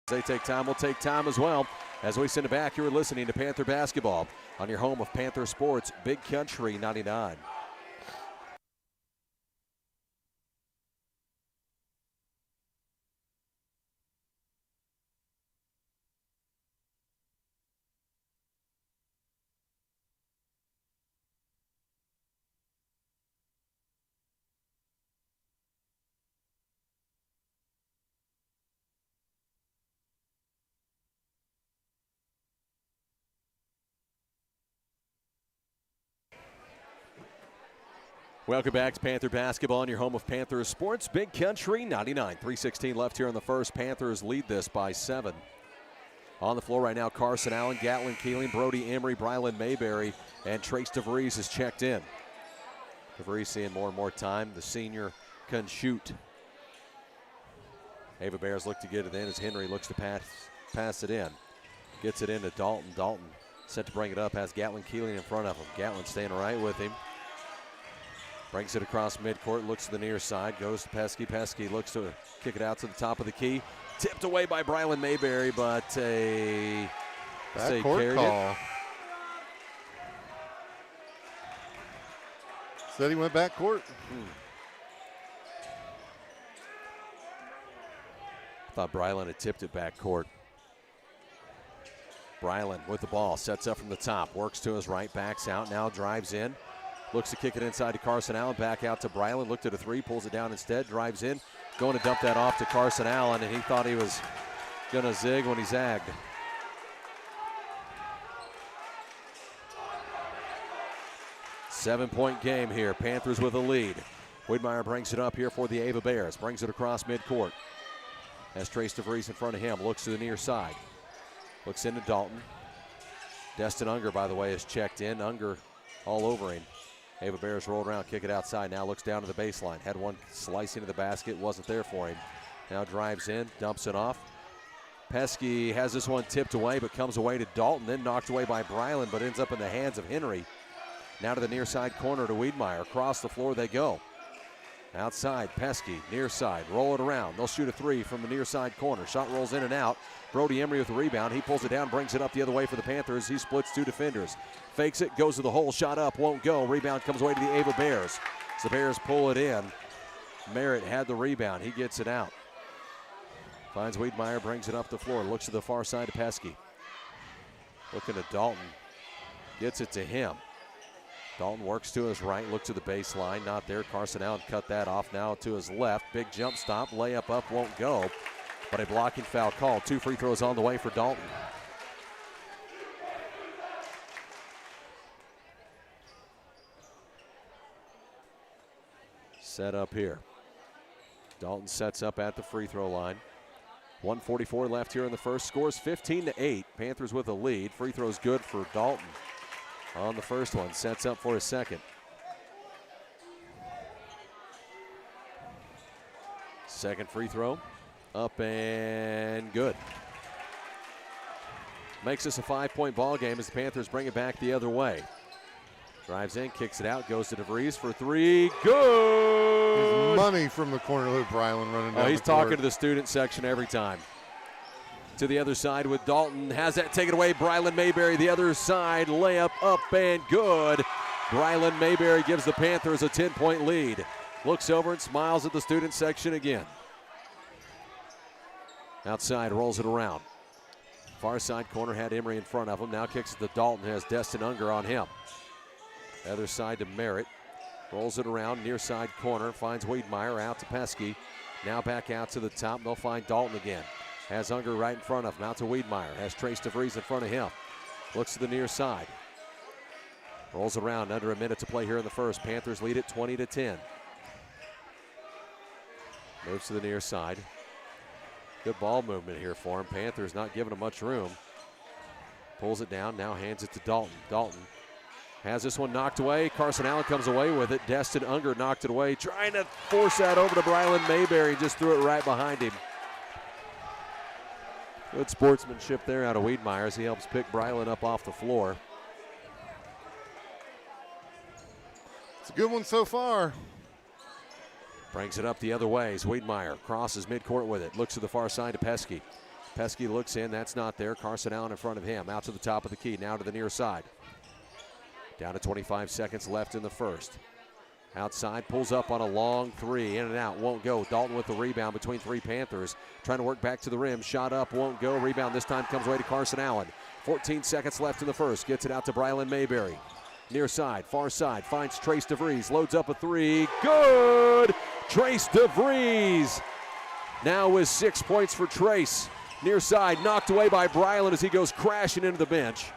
They take time, we'll take time as well. As we send it back, you're listening to Panther Basketball on your home of Panther Sports, Big Country 99. Welcome back to Panther Basketball on your home of Panther Sports, Big Country 99. 3:16 left here in the first. Panthers lead this by 7. On the floor right now, Carson Allen, Gatlin Keeling, Brody Emery, Brylan Mayberry, and Trace DeVries is checked in. DeVries seeing more and more time. The senior can shoot. Ava Bears look to get it in as Henry looks to pass it in. Gets it into Dalton. Dalton set to bring it up, has Gatlin Keeling in front of him. Gatlin staying right with him. Brings it across midcourt, looks to the near side, goes to Pesky. Pesky looks to kick it out to the top of the key. Tipped away by Brylan Mayberry, but a backcourt call. Said he went backcourt. Thought Brylan had tipped it backcourt. Brylan with the ball, sets up from the top, works to his right, backs out, now drives in. Looks to kick it inside to Carson Allen, back out to Brylan, looked at a three, pulls it down instead, drives in, going to dump that off to Carson Allen, and he thought he was going to zig when he zagged. Seven-point game here, Panthers with a lead. Widmeyer brings it up here for the Ava Bears, brings it across midcourt. Has Trace DeVries in front of him, looks to the near side. Looks into Dalton. Destin Unger, by the way, is checked in. Unger all over him. Ava Bears rolled around, kick it outside. Now looks down to the baseline. Had one slice into the basket, wasn't there for him. Now drives in, dumps it off. Pesky has this one tipped away, but comes away to Dalton, then knocked away by Brylan, but ends up in the hands of Henry. Now to the near side corner to Wiedmeyer. Across the floor they go. Outside, Pesky, near side, roll it around. They'll shoot a three from the near side corner. Shot rolls in and out. Brody Emery with the rebound. He pulls it down, brings it up the other way for the Panthers. He splits two defenders. Fakes it, goes to the hole, shot up, won't go. Rebound comes away to the Ava Bears. So the Bears pull it in. Merritt had the rebound. He gets it out. Finds Wiedmeyer, brings it up the floor. Looks to the far side to Pesky. Looking at Dalton. Gets it to him. Dalton works to his right, looks to the baseline, not there. Carson Allen cut that off now to his left. Big jump stop, layup up, won't go. But a blocking foul call. 2 free throws on the way for Dalton. Set up here. Dalton sets up at the free throw line. 1:44 left here in the first. Scores 15-8. Panthers with a lead. Free throw's good for Dalton. On the first one, sets up for a second. Second free throw, up and good. Makes this a 5-point ball game as the Panthers bring it back the other way. Drives in, kicks it out, goes to DeVries for three, good! Money from the corner loop, Brylan running down he's the court. talking to the student section every time. To the other side with Dalton, has that taken away. Brylan Mayberry, the other side, layup up and good. Brylan Mayberry gives the Panthers a 10-point lead. Looks over and smiles at the student section again. Outside, rolls it around. Far side corner had Emery in front of him. Now kicks it to Dalton, has Destin Unger on him. Other side to Merritt. Rolls it around, near side corner, finds Wiedmeyer out to Pesky. Now back out to the top, they'll find Dalton again. Has Unger right in front of him, out to Wiedmeyer. Has Trace DeVries in front of him. Looks to the near side. Rolls around, under a minute to play here in the first. Panthers lead it 20-10. Moves to the near side. Good ball movement here for him. Panthers not giving him much room. Pulls it down, now hands it to Dalton. Dalton has this one knocked away. Carson Allen comes away with it. Destin Unger knocked it away. Trying to force that over to Brylan Mayberry. Just threw it right behind him. Good sportsmanship there out of Wiedmeyer as he helps pick Brylan up off the floor. It's a good one so far. Brings it up the other way as Wiedmeyer crosses midcourt with it. Looks to the far side to Pesky. Pesky looks in, that's not there. Carson Allen in front of him, out to the top of the key, now to the near side. Down to 25 seconds left in the first. Outside, pulls up on a long three, in and out, won't go. Dalton with the rebound between three Panthers, trying to work back to the rim, shot up, won't go. Rebound this time comes away to Carson Allen. 14 seconds left in the first, gets it out to Brylan Mayberry. Near side, far side, finds Trace DeVries, loads up a three, good! Trace DeVries now with 6 points for Trace. Near side, knocked away by Brylan as he goes crashing into the bench.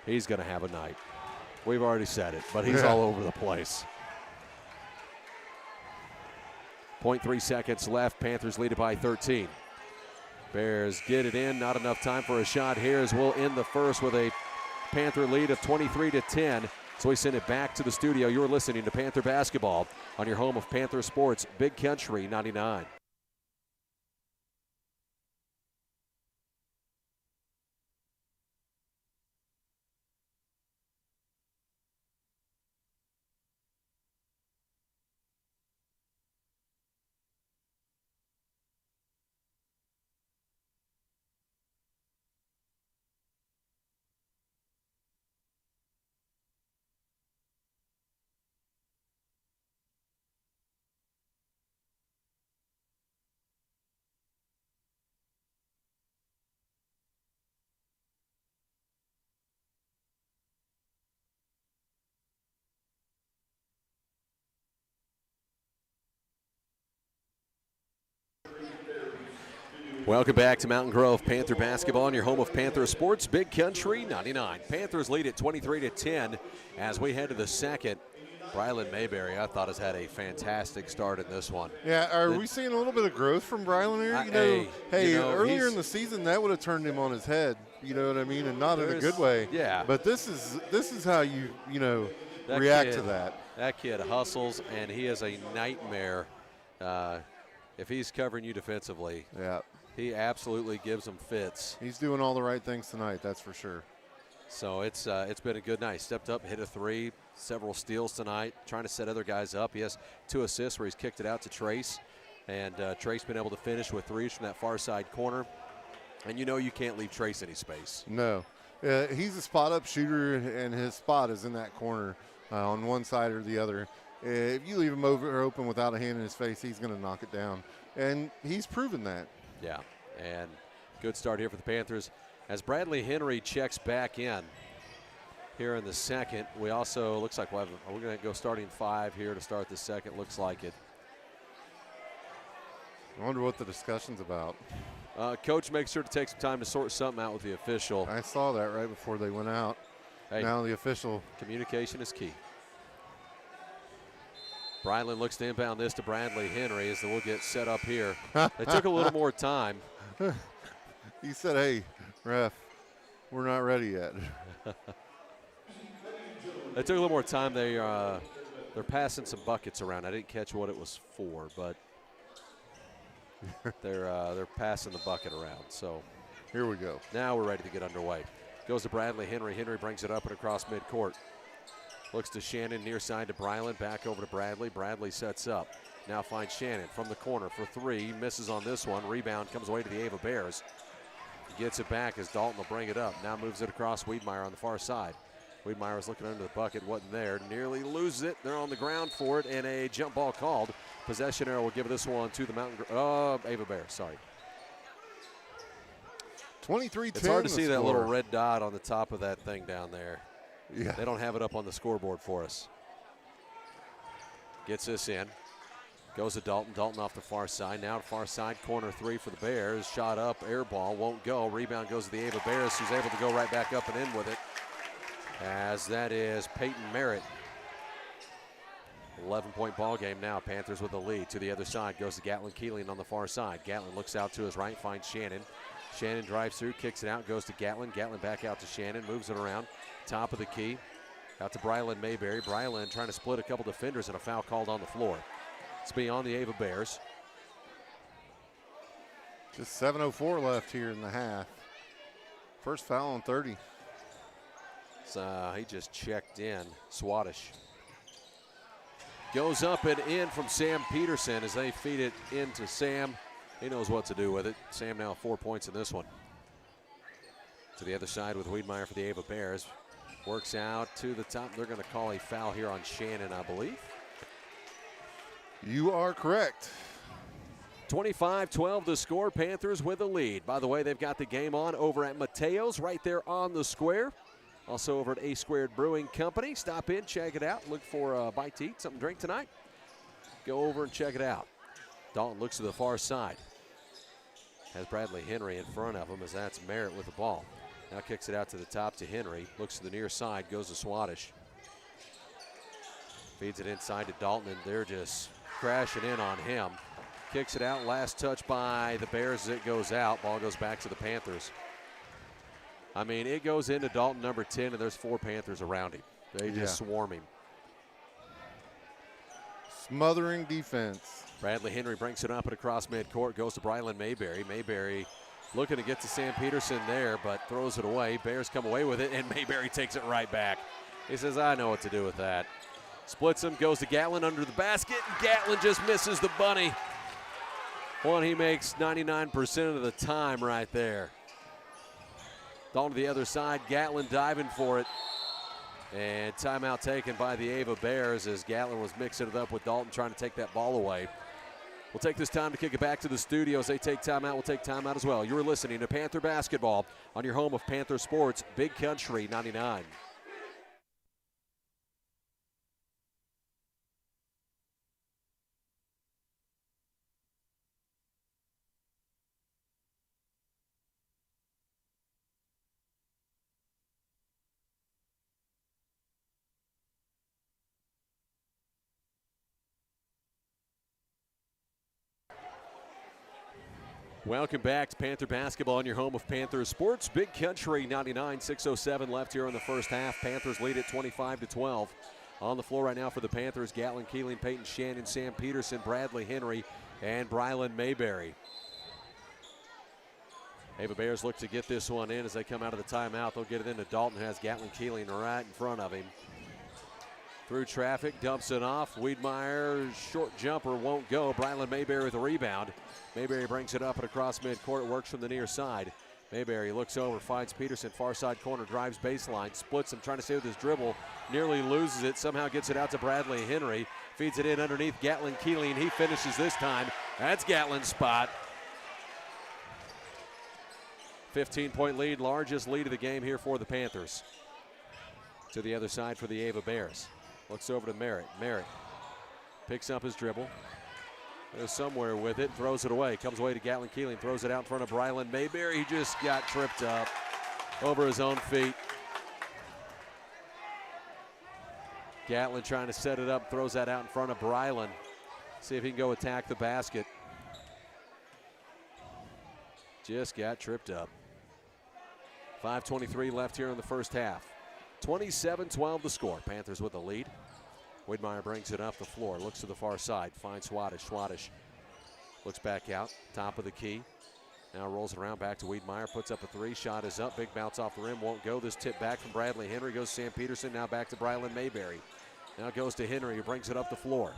He's gonna have a night. We've already said it, but he's all over the place. 0.3 seconds left. Panthers lead it by 13. Bears get it in. Not enough time for a shot here as we'll end the first with a Panther lead of 23-10. So we send it back to the studio. You're listening to Panther Basketball on your home of Panther Sports, Big Country 99. Welcome back to Mountain Grove Panther Basketball on your home of Panther Sports, Big Country 99. Panthers lead at 23-10 as we head to the second. Brylan Mayberry, I thought, has had a fantastic start in this one. Yeah, are we seeing a little bit of growth from Brylan here? Earlier in the season, that would have turned him on his head, you know what I mean, and not in a good way. Yeah. But this is how you react to that. That kid hustles, and he is a nightmare if he's covering you defensively. Yeah. He absolutely gives them fits. He's doing all the right things tonight, that's for sure. So it's been a good night. Stepped up, hit a three, several steals tonight, trying to set other guys up. He has 2 assists where he's kicked it out to Trace, and Trace been able to finish with threes from that far side corner. And you know you can't leave Trace any space. No. He's a spot-up shooter, and his spot is in that corner on one side or the other. If you leave him open without a hand in his face, he's going to knock it down. And he's proven that. Yeah, and good start here for the Panthers. As Bradley Henry checks back in here in the second, we also, looks like we're going to go starting 5 here to start the second. Looks like it. I wonder what the discussion's about. Coach makes sure to take some time to sort something out with the official. I saw that right before they went out. Hey, now the official. Communication is key. Brylan looks to inbound this to Bradley Henry as we'll get set up here. It took a little more time. He said, hey, ref, we're not ready yet. It took a little more time. They're passing some buckets around. I didn't catch what it was for, but they're passing the bucket around. So here we go. Now we're ready to get underway. Goes to Bradley Henry. Henry brings it up and across midcourt. Looks to Shannon, near side to Brylan, back over to Bradley. Bradley sets up. Now finds Shannon from the corner for 3. Misses on this one. Rebound comes away to the Ava Bears. Gets it back as Dalton will bring it up. Now moves it across Wiedmeyer on the far side. Wiedmeyer was looking under the bucket, wasn't there. Nearly loses it. They're on the ground for it, and a jump ball called. Possession arrow will give this one to the Ava Bears, sorry. 23-10. It's hard to see that little red dot on the top of that thing down there. Yeah. They don't have it up on the scoreboard for us. Gets this in. Goes to Dalton. Dalton off the far side. Now to far side, corner 3 for the Bears. Shot up, air ball, won't go. Rebound goes to the Ava Bears, who's able to go right back up and in with it. As that is Peyton Merritt. 11-point ball game now. Panthers with the lead. To the other side goes to Gatlin Keeling on the far side. Gatlin looks out to his right, finds Shannon. Shannon drives through, kicks it out, goes to Gatlin. Gatlin back out to Shannon, moves it around. Top of the key. Out to Brylan Mayberry. Brylan trying to split a couple defenders and a foul called on the floor. It's beyond the Ava Bears. Just 7:04 left here in the half. First foul on 30. So he just checked in. Swadish. Goes up and in from Sam Peterson as they feed it into Sam. He knows what to do with it. Sam now 4 points in this one. To the other side with Wiedmeyer for the Ava Bears. Works out to the top. They're going to call a foul here on Shannon, I believe. You are correct. 25-12 the score. Panthers with a lead. By the way, they've got the game on over at Mateo's right there on the square. Also over at A Squared Brewing Company. Stop in, check it out. Look for a bite to eat, something to drink tonight. Go over and check it out. Dalton looks to the far side. Has Bradley Henry in front of him as that's Merritt with the ball. Now kicks it out to the top to Henry. Looks to the near side, goes to Swadesh. Feeds it inside to Dalton, and they're just crashing in on him. Kicks it out, last touch by the Bears as it goes out. Ball goes back to the Panthers. I mean, it goes into Dalton, number 10, and there's 4 Panthers around him. They just swarm him. Smothering defense. Bradley Henry brings it up and across midcourt, goes to Brylan Mayberry. Mayberry looking to get to Sam Peterson there, but throws it away. Bears come away with it, and Mayberry takes it right back. He says, I know what to do with that. Splits him, goes to Gatlin under the basket, and Gatlin just misses the bunny. One he makes 99% of the time right there. Dalton to the other side, Gatlin diving for it. And timeout taken by the Ava Bears as Gatlin was mixing it up with Dalton trying to take that ball away. We'll take this time to kick it back to the studios. They take timeout, we'll take timeout as well. You're listening to Panther Basketball on your home of Panther Sports, Big Country 99. Welcome back to Panther Basketball on your home of Panther Sports. Big Country 99, 6:07 left here in the first half. Panthers lead at 25-12. On the floor right now for the Panthers, Gatlin Keeling, Peyton Shannon, Sam Peterson, Bradley Henry, and Brylan Mayberry. Ava Bears look to get this one in as they come out of the timeout. They'll get it into Dalton, who has Gatlin Keeling right in front of him. Through traffic, dumps it off. Wiedmeyer's short jumper won't go. Brylan Mayberry with a rebound. Mayberry brings it up and across midcourt, works from the near side. Mayberry looks over, finds Peterson, far side corner, drives baseline, splits him, trying to stay with his dribble, nearly loses it, somehow gets it out to Bradley Henry, feeds it in underneath Gatlin Keeling. He finishes this time. That's Gatlin's spot. 15-point lead, largest lead of the game here for the Panthers. To the other side for the Ava Bears. Looks over to Merritt. Merritt picks up his dribble. Goes somewhere with it, throws it away. Comes away to Gatlin Keeling, throws it out in front of Brylan Mayberry. He just got tripped up over his own feet. Gatlin trying to set it up, throws that out in front of Brylan. See if he can go attack the basket. Just got tripped up. 5:23 left here in the first half. 27-12 the score. Panthers with the lead. Wiedmeyer brings it up the floor, looks to the far side, finds Swadesh. Swadesh looks back out, top of the key. Now rolls it around back to Wiedmeyer, puts up a three, shot is up, big bounce off the rim, won't go. This tip back from Bradley Henry, goes Sam Peterson, now back to Brylan Mayberry. Now goes to Henry, who brings it up the floor.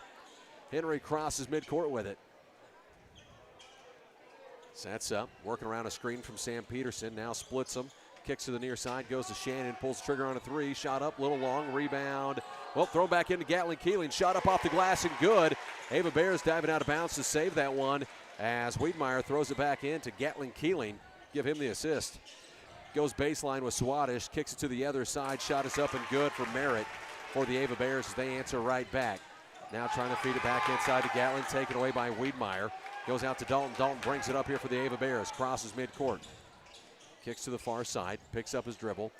Henry crosses midcourt with it. Sets up, working around a screen from Sam Peterson, now splits them. Kicks to the near side, goes to Shannon, pulls the trigger on a three, shot up, little long, rebound. Well, thrown back into Gatlin Keeling, shot up off the glass and good. Ava Bears diving out of bounds to save that one as Wiedmeyer throws it back in to Gatlin Keeling, give him the assist. Goes baseline with Swadesh, kicks it to the other side, shot is up and good for Merritt for the Ava Bears as they answer right back. Now trying to feed it back inside to Gatlin, taken away by Wiedmeyer. Goes out to Dalton, Dalton brings it up here for the Ava Bears, crosses midcourt. Kicks to the far side, picks up his dribble.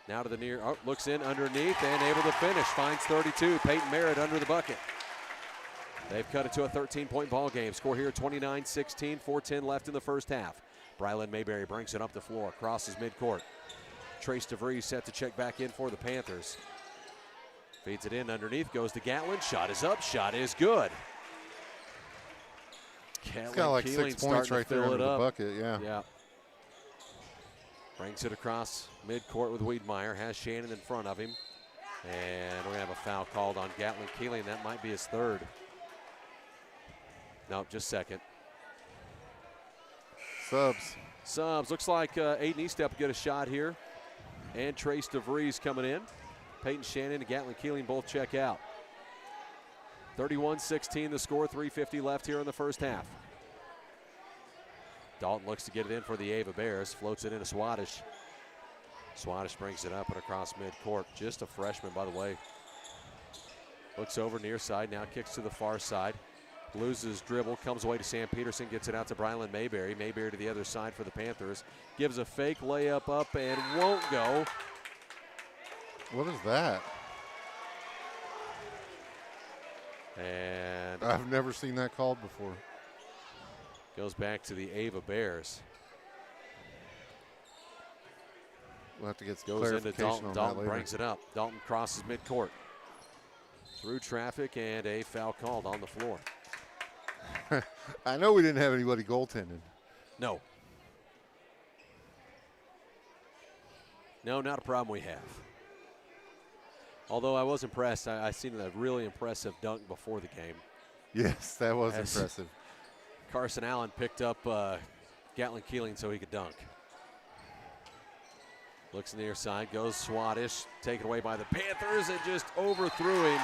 Now to the near, looks in underneath and able to finish. Finds 32, Peyton Merritt under the bucket. They've cut it to a 13-point ball game. Score here 29-16, 4:10 left in the first half. Brylan Mayberry brings it up the floor, crosses midcourt. Trace DeVries set to check back in for the Panthers. Feeds it in underneath, goes to Gatlin. Shot is up, shot is good. It's got like 6 points right there under the bucket, Yeah. Brings it across midcourt with Wiedmeyer, has Shannon in front of him. And we're going to have a foul called on Gatlin Keeling. That might be his third. No, just second. Subs. Subs. Looks like Aiden Eastep will get a shot here. And Trace DeVries coming in. Peyton Shannon and Gatlin Keeling both check out. 31-16 the score, 3:50 left here in the first half. Dalton looks to get it in for the Ava Bears, floats it into Swadesh. Swadesh brings it up and across midcourt. Just a freshman, by the way. Looks over near side, now kicks to the far side. Loses dribble, comes away to Sam Peterson, gets it out to Brylan Mayberry. Mayberry to the other side for the Panthers. Gives a fake layup up and won't go. What is that? And I've never seen that called before. goes back to the Ava Bears. We'll have to get some Goes into clarification Dalton. on Dalton that later. brings it up. Dalton crosses midcourt. Through traffic and a foul called on the floor. I know we didn't have anybody goaltending. No. No, not a problem we have. Although I was impressed. I seen a really impressive dunk before the game. Yes, that was As impressive. Carson Allen picked up Gatlin Keeling so he could dunk. Looks near side, goes Swadesh, taken away by the Panthers and just overthrew him.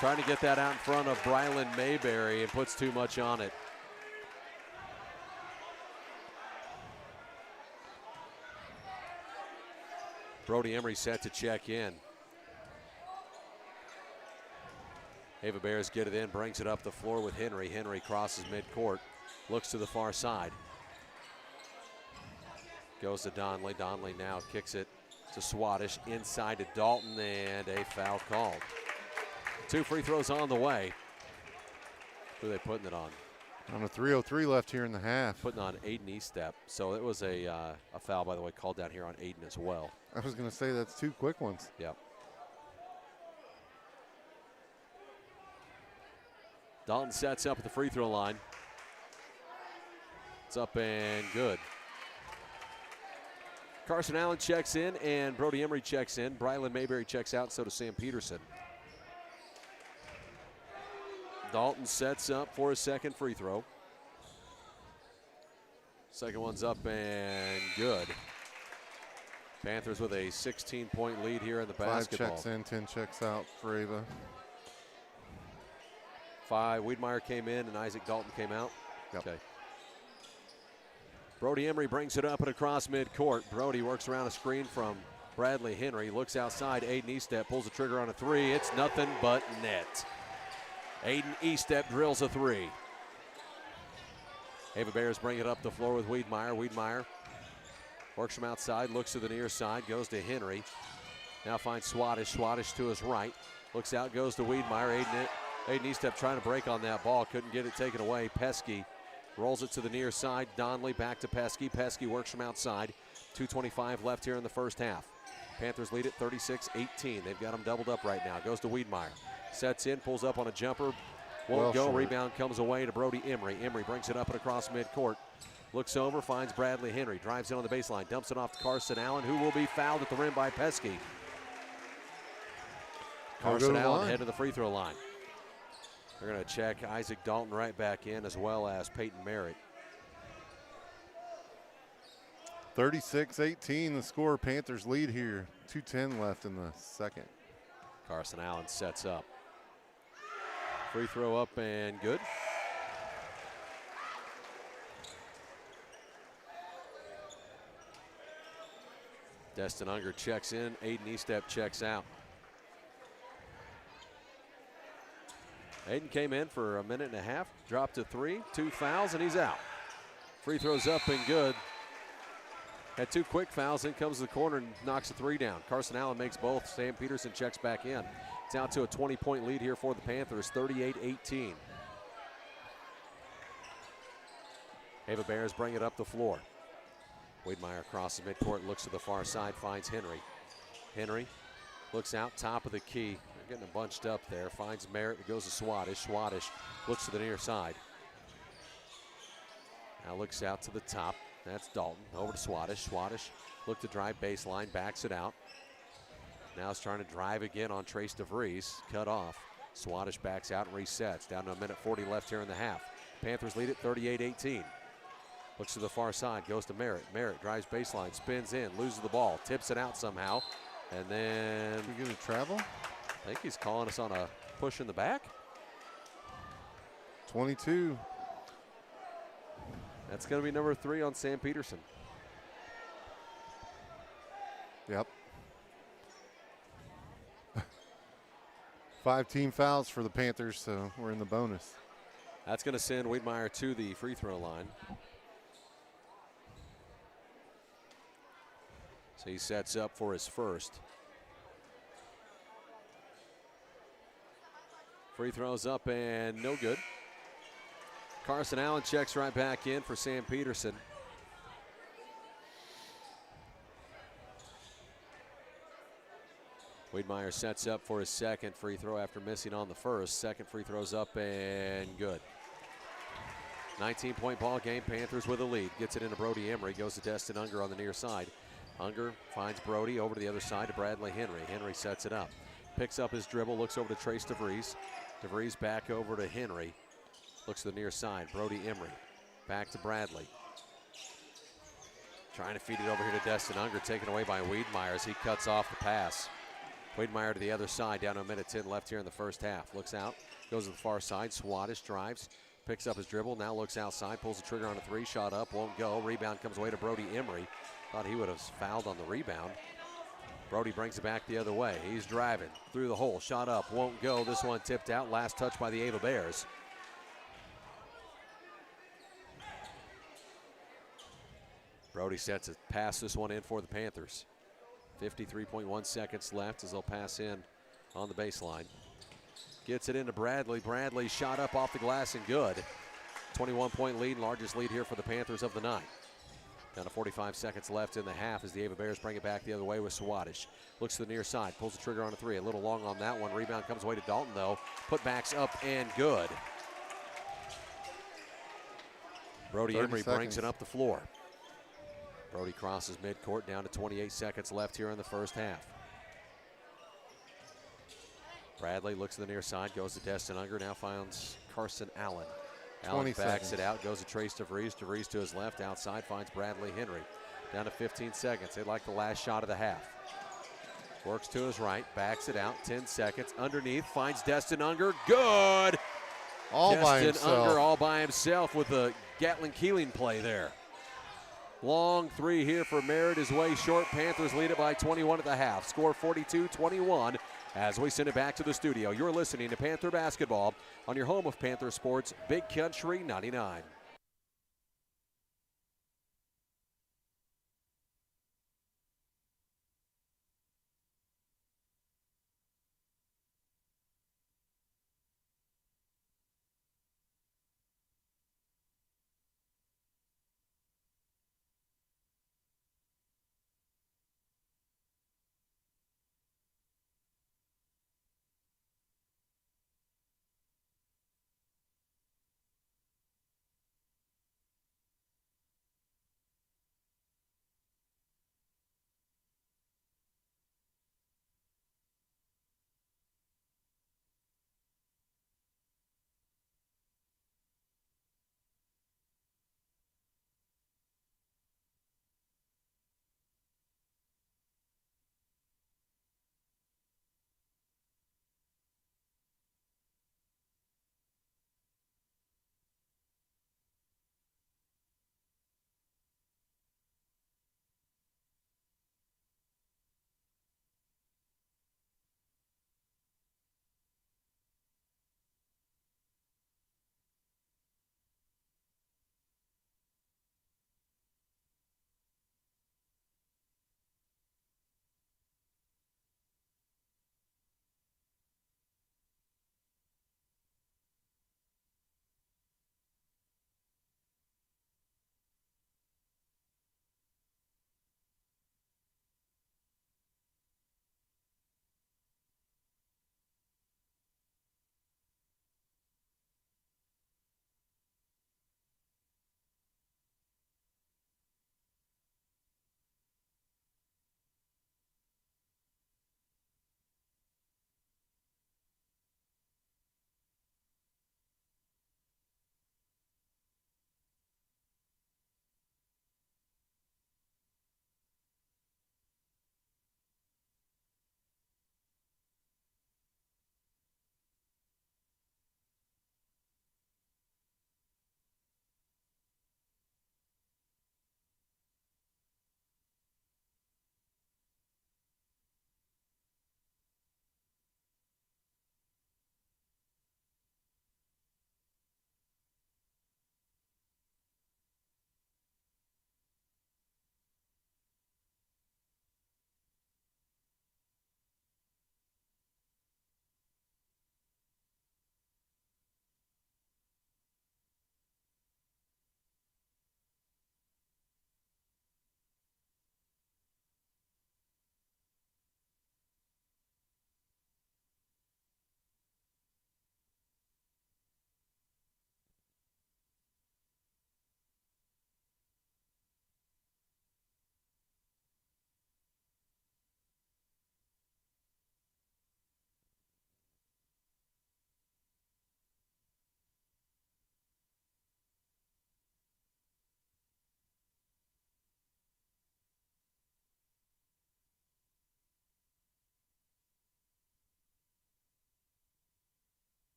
Trying to get that out in front of Brylan Mayberry and puts too much on it. Brody Emery set to check in. Ava Bears get it in, brings it up the floor with Henry. Henry crosses midcourt, looks to the far side. Goes to Donley. Donley now kicks it to Swadesh, inside to Dalton, and a foul called. 2 free throws on the way. Who are they putting it on? On a 3:03 left here in the half. Putting on Aiden Eastep. So it was a foul, by the way, called down here on Aiden as well. I was going to say that's 2 quick ones. Yep. Dalton sets up at the free throw line. It's up and good. Carson Allen checks in and Brody Emery checks in. Brylan Mayberry checks out, so does Sam Peterson. Dalton sets up for his second free throw. Second one's up and good. Panthers with a 16-point lead here in the basketball. 5 checks in, 10 checks out for Ava. 5, Wiedmeyer came in and Isaac Dalton came out. Yep. Okay. Brody Emery brings it up and across midcourt. Brody works around a screen from Bradley Henry. Looks outside. Aiden Eastep pulls the trigger on a 3. It's nothing but net. Aiden Eastep drills a 3. Ava Bears bring it up the floor with Wiedmeyer. Wiedmeyer works from outside, looks to the near side, goes to Henry. Now finds Swadesh. Swadesh to his right. Looks out, goes to Wiedmeyer. Aiden Eastep trying to break on that ball. Couldn't get it taken away. Pesky rolls it to the near side. Donley back to Pesky. Pesky works from outside. 2:25 left here in the first half. Panthers lead it 36-18. They've got them doubled up right now. Goes to Wiedmeyer. Sets in, pulls up on a jumper. Won't go. Short. Rebound comes away to Brody Emery. Emery brings it up and across midcourt. Looks over, finds Bradley Henry. Drives in on the baseline. Dumps it off to Carson Allen, who will be fouled at the rim by Pesky. Carson Allen head to the free throw line. They're going to check Isaac Dalton right back in, as well as Peyton Merritt. 36-18 the score. Panthers lead here. 2:10 left in the second. Carson Allen sets up. Free throw up and good. Destin Unger checks in. Aiden Eastep checks out. Aiden came in for a minute and a half, dropped to 3, 2 fouls, and he's out. Free throws up and good. Had 2 quick fouls, in comes the corner and knocks a 3 down. Carson Allen makes both. Sam Peterson checks back in. It's out to a 20-point lead here for the Panthers, 38-18. Ava Bears bring it up the floor. Wiedmeyer crosses midcourt, looks to the far side, finds Henry. Henry looks out, top of the key. They're getting bunched up there. Finds Merritt, it goes to Swadesh. Swadesh looks to the near side. Now looks out to the top. That's Dalton. Over to Swadesh. Swadesh looked to drive baseline, backs it out. Now is trying to drive again on Trace DeVries. Cut off. Swadesh backs out and resets. Down to a minute 40 left here in the half. Panthers lead it 38-18. Looks to the far side, goes to Merritt. Merritt drives baseline, spins in, loses the ball, tips it out somehow. And then Did we get a travel? I think he's calling us on a push in the back. 22. That's going to be number 3 on Sam Peterson. Yep. 5 team fouls for the Panthers, so we're in the bonus. That's going to send Wiedmeyer to the free throw line. So he sets up for his first. Free throws up and no good. Carson Allen checks right back in for Sam Peterson. Wiedmeyer sets up for his second free throw after missing on the first. Second free throw's up and good. 19-point ball game. Panthers with a lead. Gets it into Brody Emery. Goes to Destin Unger on the near side. Unger finds Brody over to the other side to Bradley Henry. Henry sets it up. Picks up his dribble. Looks over to Trace DeVries. DeVries back over to Henry. Looks to the near side. Brody Emery. Back to Bradley. Trying to feed it over here to Destin Unger. Taken away by Wiedmeyer as he cuts off the pass. Wiedmeyer to the other side, down to a minute 10 left here in the first half. Looks out, goes to the far side. Swadesh drives, picks up his dribble, now looks outside, pulls the trigger on a 3, shot up, won't go. Rebound comes away to Brody Emery. Thought he would have fouled on the rebound. Brody brings it back the other way. He's driving through the hole, shot up, won't go. This one tipped out, last touch by the Ava Bears. Brody sets it, pass this one in for the Panthers. 53.1 seconds left as they'll pass in on the baseline. Gets it into Bradley. Bradley shot up off the glass and good. 21-point lead, largest lead here for the Panthers of the night. Down to 45 seconds left in the half as the Ava Bears bring it back the other way with Swadesh. Looks to the near side, pulls the trigger on a 3. A little long on that one. Rebound comes away to Dalton though. Putbacks up and good. Brody Emery brings it up the floor. Brody crosses midcourt, down to 28 seconds left here in the first half. Bradley looks to the near side, goes to Destin Unger, now finds Carson Allen. Allen backs it out, goes to Trace DeVries. DeVries to his left, outside, finds Bradley Henry. Down to 15 seconds. They'd like the last shot of the half. Works to his right, backs it out, 10 seconds. Underneath, finds Destin Unger, good! All by himself. Destin Unger all by himself with a Gatlin-Keeling play there. Long 3 here for Merritt is way short. Panthers lead it by 21 at the half. Score 42-21 as we send it back to the studio. You're listening to Panther Basketball on your home of Panther Sports, Big Country 99.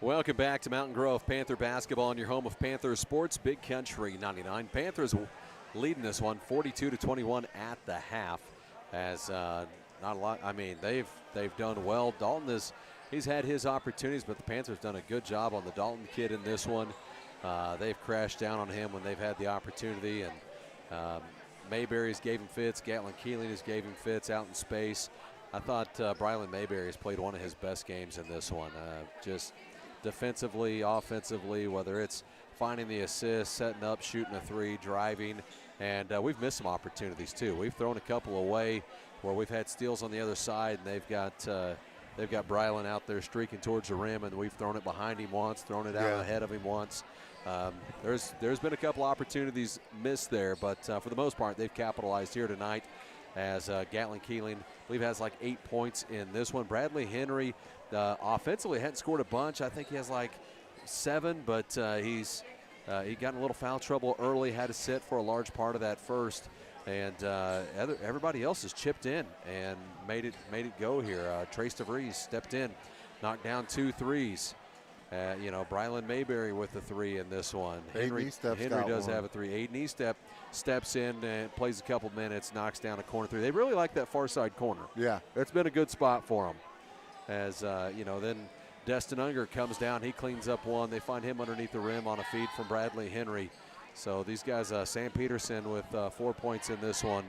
Welcome back to Mountain Grove Panther basketball on your home of Panther sports, Big Country 99. Panthers leading this one 42-21 at the half. As not a lot. I mean, they've done well. Dalton he's had his opportunities, but the Panthers done a good job on the Dalton kid in this one. They've crashed down on him when they've had the opportunity, and Mayberry's gave him fits. Gatlin Keeling has gave him fits out in space. I thought Brylan Mayberry has played one of his best games in this one. Just defensively, offensively, whether it's finding the assist, setting up, shooting a three, driving, and we've missed some opportunities too. We've thrown a couple away where we've had steals on the other side, and they've got Brylan out there streaking towards the rim, and we've thrown it behind him once, thrown it out ahead of him once. There's been a couple opportunities missed there, but for the most part, they've capitalized here tonight. As Gatlin Keeling, I believe, has like 8 points in this one. Bradley Henry, offensively, hadn't scored a bunch. I think he has like 7, but he got in a little foul trouble early, had to sit for a large part of that first. And everybody else has chipped in and made it go here. Trace DeVries stepped in, knocked down 2 threes. Brylan Mayberry with the 3 in this one. Henry does have a 3. Aiden Estep steps in and plays a couple minutes, knocks down a corner 3. They really like that far side corner. Yeah. It's been a good spot for them. As, then Destin Unger comes down. He cleans up one. They find him underneath the rim on a feed from Bradley Henry. So these guys, Sam Peterson with 4 points in this one.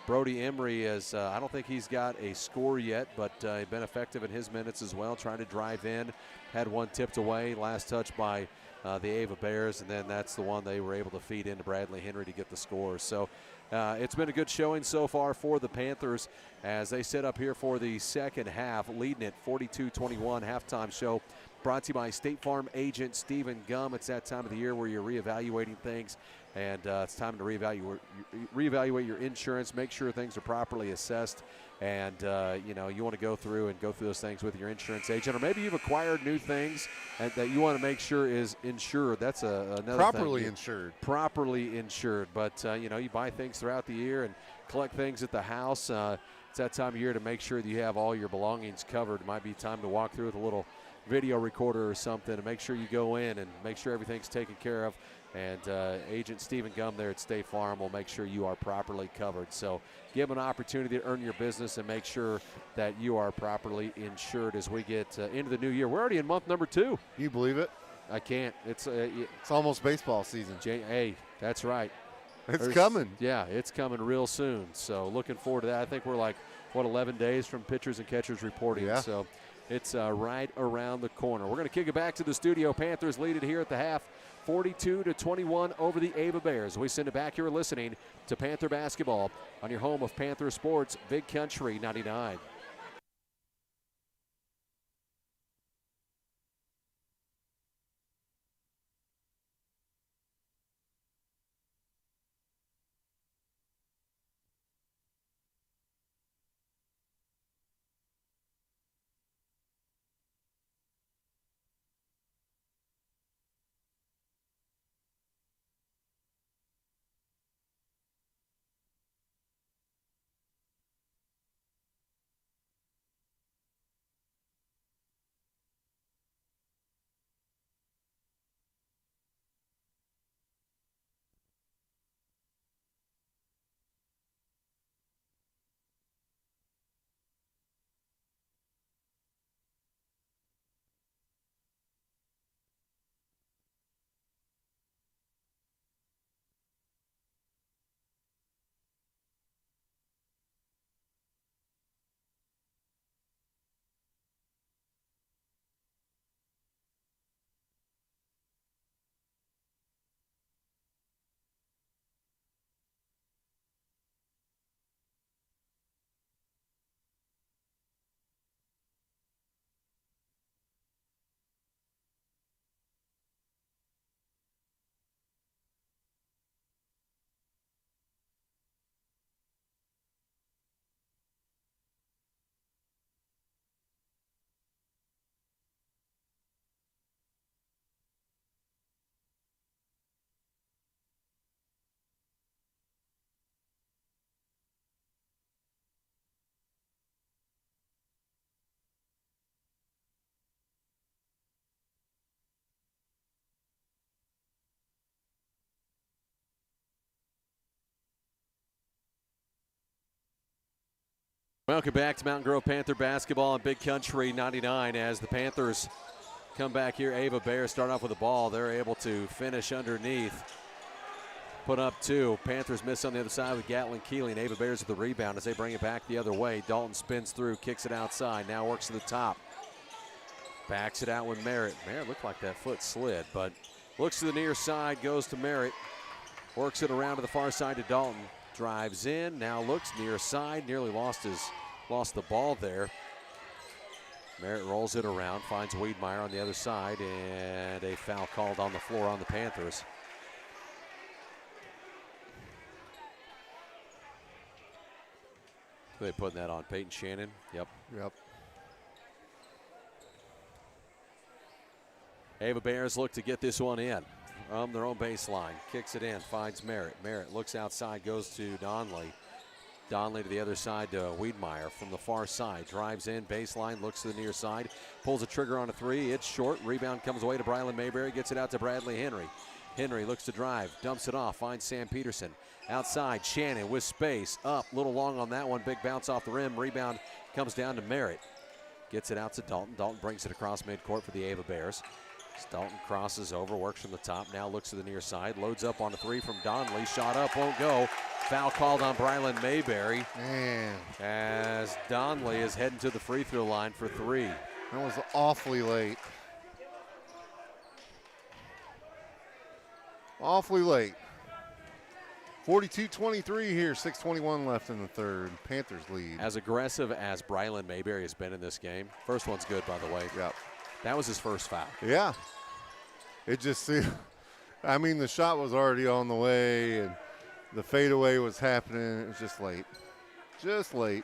Brody Emery is, I don't think he's got a score yet, but been effective in his minutes as well, trying to drive in. Had one tipped away, last touch by the Ava Bears, and then that's the one they were able to feed into Bradley Henry to get the score. So it's been a good showing so far for the Panthers as they sit up here for the second half, leading it 42-21 halftime show. Brought to you by State Farm agent Stephen Gum. It's that time of the year where you're reevaluating things, and it's time to reevaluate your insurance, make sure things are properly assessed, and you want to go through those things with your insurance agent, or maybe you've acquired new things that you want to make sure is insured. That's another properly thing. insured. Properly insured, but you buy things throughout the year and collect things at the house. It's that time of year to make sure that you have all your belongings covered. It might be time to walk through with a little video recorder or something to make sure you go in and make sure everything's taken care of. And Agent Stephen Gum there at State Farm will make sure you are properly covered. So give them an opportunity to earn your business and make sure that you are properly insured as we get into the new year. We're already in month number 2. Can you believe it? I can't. It's almost baseball season. Hey, that's right. It's coming. Yeah, it's coming real soon. So looking forward to that. I think we're like, 11 days from pitchers and catchers reporting. Yeah. So it's right around the corner. We're going to kick it back to the studio. Panthers lead it here at the half, 42-21 over the Ava Bears. We send it back here listening to Panther basketball on your home of Panther sports, Big Country 99. Welcome back to Mountain Grove Panther basketball on Big Country 99 as the Panthers come back here. Ava Bears start off with the ball. They're able to finish underneath. Put up 2. Panthers miss on the other side with Gatlin Keeling. Ava Bears with the rebound as they bring it back the other way. Dalton spins through, kicks it outside, now works to the top. Backs it out with Merritt. Merritt looked like that foot slid, but looks to the near side, goes to Merritt. Works it around to the far side to Dalton. Drives in, now looks near side, nearly lost the ball there. Merritt rolls it around, finds Wiedmeyer on the other side, and a foul called on the floor on the Panthers. Are they putting that on Peyton Shannon? Yep. Ava Bears look to get this one in from their own baseline. Kicks it in, finds Merritt. Merritt looks outside, goes to Donley. Donley to the other side to Wiedmeyer from the far side. Drives in, baseline, looks to the near side. Pulls a trigger on a 3. It's short. Rebound comes away to Brylan Mayberry. Gets it out to Bradley Henry. Henry looks to drive, dumps it off, finds Sam Peterson. Outside, Shannon with space. Up, little long on that one. Big bounce off the rim. Rebound comes down to Merritt. Gets it out to Dalton. Dalton brings it across midcourt for the Ava Bears. Dalton crosses over, works from the top, now looks to the near side, loads up on a 3 from Donley, shot up, won't go. Foul called on Brylan Mayberry. Man. As Donley is heading to the free throw line for 3. That was awfully late. Awfully late. 42-23 here, 6:21 left in the third. Panthers lead. As aggressive as Brylan Mayberry has been in this game, first one's good, by the way. Yep. That was his first foul. Yeah. It just, I mean, the shot was already on the way, and the fadeaway was happening. It was just late. Just late.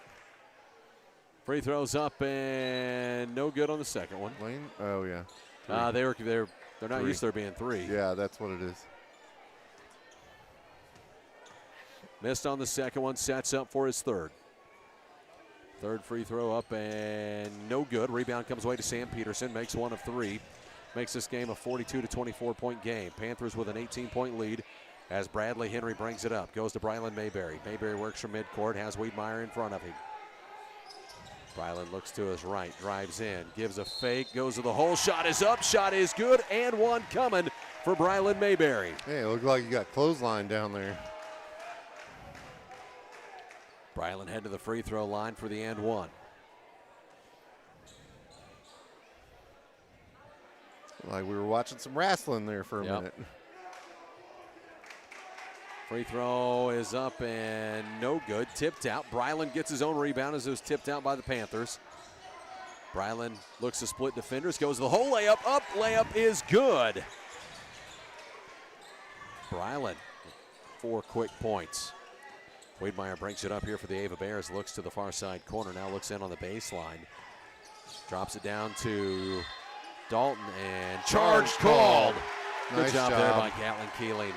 Free throws up and no good on the second one. Lane? Oh, yeah. They're not used to there being 3. Yeah, that's what it is. Missed on the second one, sets up for his third. Third free throw up and no good. Rebound comes away to Sam Peterson, makes 1 of 3. Makes this game a 42-24 point game. Panthers with an 18-point lead as Bradley Henry brings it up. Goes to Brylan Mayberry. Mayberry works from midcourt, has Wiedmeyer in front of him. Brylan looks to his right, drives in, gives a fake, goes to the hole. Shot is up, shot is good, and one coming for Brylan Mayberry. Hey, it looked like you got clothesline down there. Brylan head to the free throw line for the and one. Like we were watching some wrestling there for a minute. Free throw is up and no good. Tipped out. Brylan gets his own rebound as it was tipped out by the Panthers. Brylan looks to split defenders, goes to the hole, layup up. Layup is good. Brylan, 4 quick points. Wiedmeyer brings it up here for the Ava Bears, looks to the far side corner, now looks in on the baseline. Drops it down to Dalton and charge called. Good job there by Gatlin Keeling.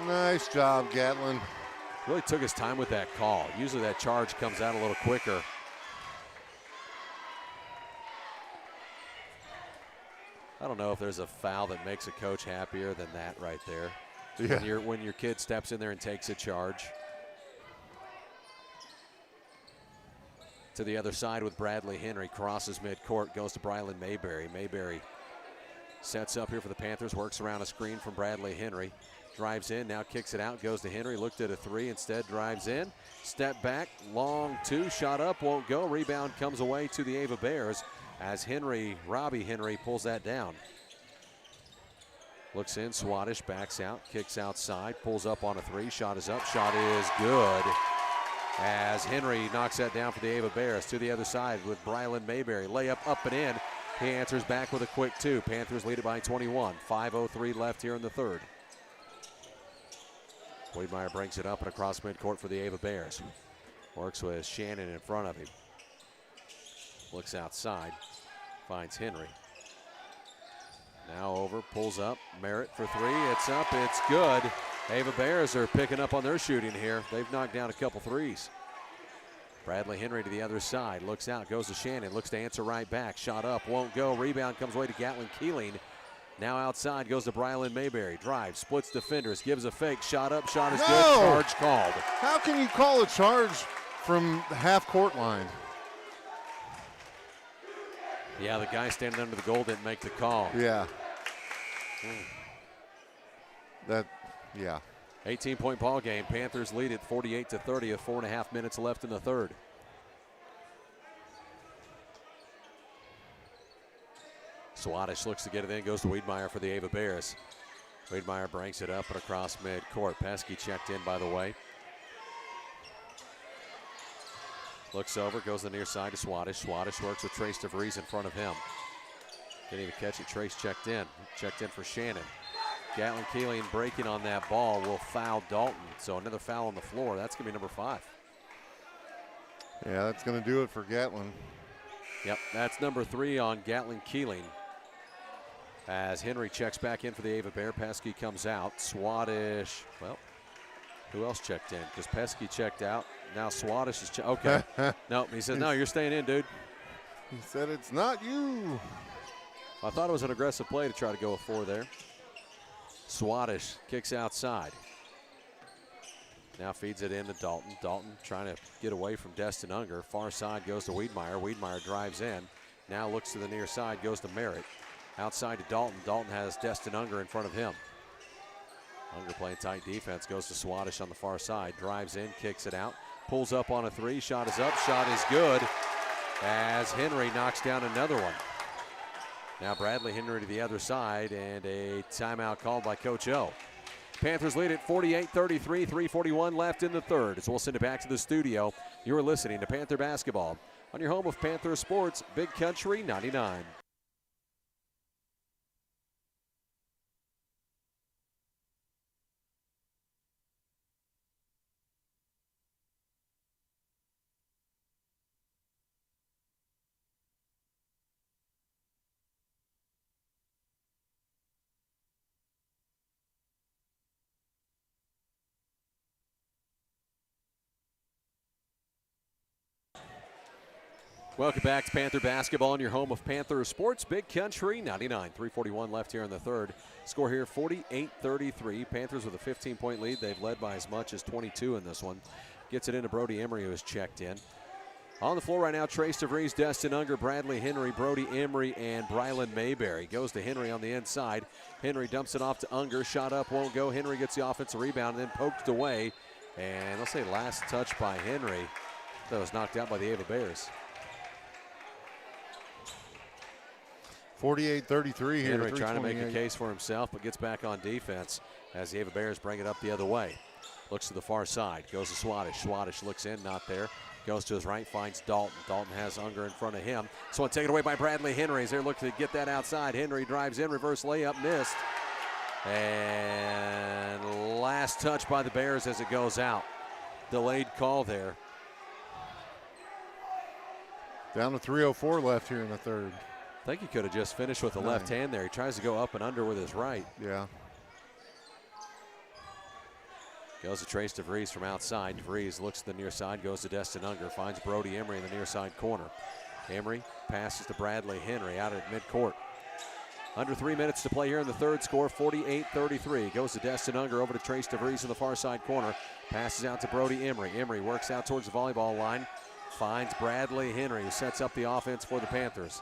Nice job, Gatlin. Really took his time with that call. Usually that charge comes out a little quicker. I don't know if there's a foul that makes a coach happier than that right there. Yeah. When your kid steps in there and takes a charge. To the other side with Bradley Henry, crosses midcourt, goes to Brylan Mayberry. Mayberry sets up here for the Panthers, works around a screen from Bradley Henry. Drives in, now kicks it out, goes to Henry, looked at a 3, instead drives in. Step back, long 2, shot up, won't go. Rebound comes away to the Ava Bears as Robbie Henry pulls that down. Looks in, Swaddish backs out, kicks outside, pulls up on a 3, shot is up, shot is good. As Henry knocks that down for the Ava Bears. To the other side with Brylan Mayberry. Layup up and in. He answers back with a quick 2. Panthers lead it by 21. 5:03 left here in the third. Wiedmeyer brings it up and across midcourt for the Ava Bears. Works with Shannon in front of him. Looks outside. Finds Henry. Now over, pulls up. Merritt for 3. It's up, it's good. Ava Bears are picking up on their shooting here. They've knocked down a couple threes. Bradley Henry to the other side. Looks out, goes to Shannon. Looks to answer right back. Shot up, won't go. Rebound comes away to Gatlin Keeling. Now outside goes to Brylan Mayberry. Drives, splits defenders, gives a fake. Shot up, shot is good. Charge called. How can you call a charge from the half-court line? Yeah, the guy standing under the goal didn't make the call. Yeah. Yeah. 18-point ball game. Panthers lead it 48-30 with 4.5 minutes left in the third. Swadish looks to get it in, goes to Wiedmeyer for the Ava Bears. Wiedmeyer brings it up and across midcourt. Pesky checked in, by the way. Looks over, goes to the near side to Swadish. Swadish works with Trace DeVries in front of him. Didn't even catch it. Trace checked in. Checked in for Shannon. Gatlin Keeling breaking on that ball will foul Dalton. So another foul on the floor. That's going to be number 5. Yeah, that's going to do it for Gatlin. Yep, that's number 3 on Gatlin Keeling. As Henry checks back in for the Ava Bear, Pesky comes out. Swadish, well, who else checked in? Because Pesky checked out. Now Swadish is okay. No, he says, no, you're staying in, dude. He said, it's not you. I thought it was an aggressive play to try to go with 4 there. Swadish kicks outside. Now feeds it in to Dalton. Dalton trying to get away from Destin Unger. Far side goes to Wiedmeyer. Wiedmeyer drives in. Now looks to the near side, goes to Merritt. Outside to Dalton. Dalton has Destin Unger in front of him. Unger playing tight defense, goes to Swadish on the far side. Drives in, kicks it out. Pulls up on a 3. Shot is up, shot is good. As Henry knocks down another one. Now Bradley Henry to the other side, and a timeout called by Coach O. Panthers lead at 48-33, 3:41 left in the third. So we'll send it back to the studio. You're listening to Panther Basketball on your home of Panther Sports, Big Country 99. Welcome back to Panther Basketball on your home of Panther Sports, Big Country 99. 3:41 left here in the third. Score here 48-33. Panthers with a 15-point lead. They've led by as much as 22 in this one. Gets it into Brody Emery, who has checked in. On the floor right now, Trace DeVries, Destin Unger, Bradley Henry, Brody Emery, and Brylan Mayberry. Goes to Henry on the inside. Henry dumps it off to Unger. Shot up, won't go. Henry gets the offensive rebound and then poked away. And let's say last touch by Henry. That was knocked out by the Ava Bears. 48-33 here. Henry trying to make a case for himself, but gets back on defense as the Ava Bears bring it up the other way. Looks to the far side, goes to Swadish. Swadish looks in, not there. Goes to his right, finds Dalton. Dalton has Unger in front of him. So taken away by Bradley Henry as they're looking to get that outside. Henry drives in, reverse layup, missed. And last touch by the Bears as it goes out. Delayed call there. Down to 3:04 left here in the third. I think he could have just finished with the left hand there. He tries to go up and under with his right. Yeah. Goes to Trace DeVries from outside. DeVries looks to the near side, goes to Destin Unger, finds Brody Emery in the near side corner. Emery passes to Bradley Henry out at midcourt. Under 3 minutes to play here in the third. Score 48-33. Goes to Destin Unger over to Trace DeVries in the far side corner. Passes out to Brody Emery. Emery works out towards the volleyball line. Finds Bradley Henry, who sets up the offense for the Panthers.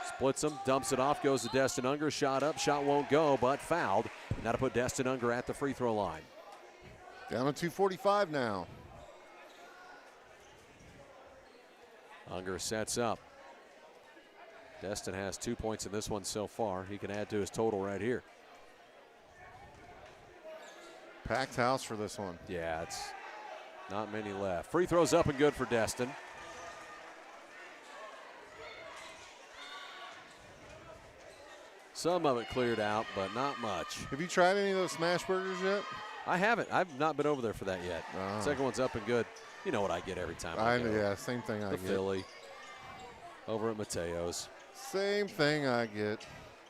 Splits him, dumps it off, goes to Destin Unger. Shot up, shot won't go, but fouled. Now to put Destin Unger at the free throw line. Down to 2:45 now. Unger sets up. Destin has 2 points in this one so far. He can add to his total right here. Packed house for this one. Yeah, it's not many left. Free throws up and good for Destin. Some of it cleared out, but not much. Have you tried any of those smash burgers yet? I haven't. I've not been over there for that yet. Second one's up and good. You know what I get every time I go. Yeah, same thing I get. The Philly. Over at Mateo's. Same thing I get.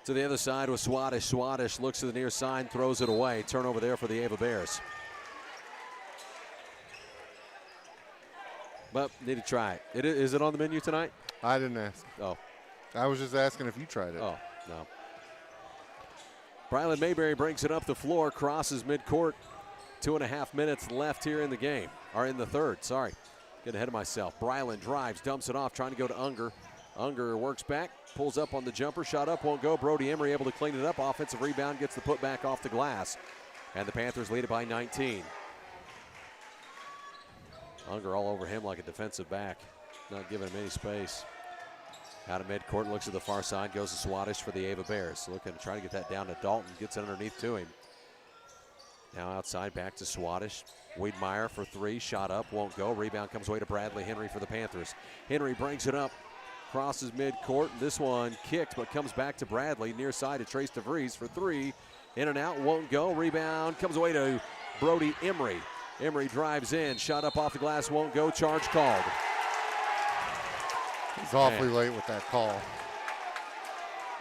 To the other side with Swadish. Swadish looks to the near side, throws it away. Turnover there for the Ava Bears. But need to try it. Is it on the menu tonight? I didn't ask. Oh. I was just asking if you tried it. Oh, no. Brylan Mayberry brings it up the floor, crosses midcourt. 2.5 minutes left here in the game, or in the third, sorry. Getting ahead of myself. Brylan drives, dumps it off, trying to go to Unger. Unger works back, pulls up on the jumper, shot up, won't go. Brody Emery able to clean it up. Offensive rebound, gets the putback off the glass. And the Panthers lead it by 19. Unger all over him like a defensive back, not giving him any space. Out of midcourt, looks at the far side, goes to Swadesh for the Ava Bears. Looking to try to get that down to Dalton, gets it underneath to him. Now outside, back to Swadesh. Wiedmeyer for three, shot up, won't go. Rebound comes away to Bradley Henry for the Panthers. Henry brings it up, crosses midcourt. This one kicked, but comes back to Bradley. Near side to Trace DeVries for three. In and out, won't go. Rebound comes away to Brody Emery. Emery drives in, shot up off the glass, won't go. Charge called. He's awfully late with that call.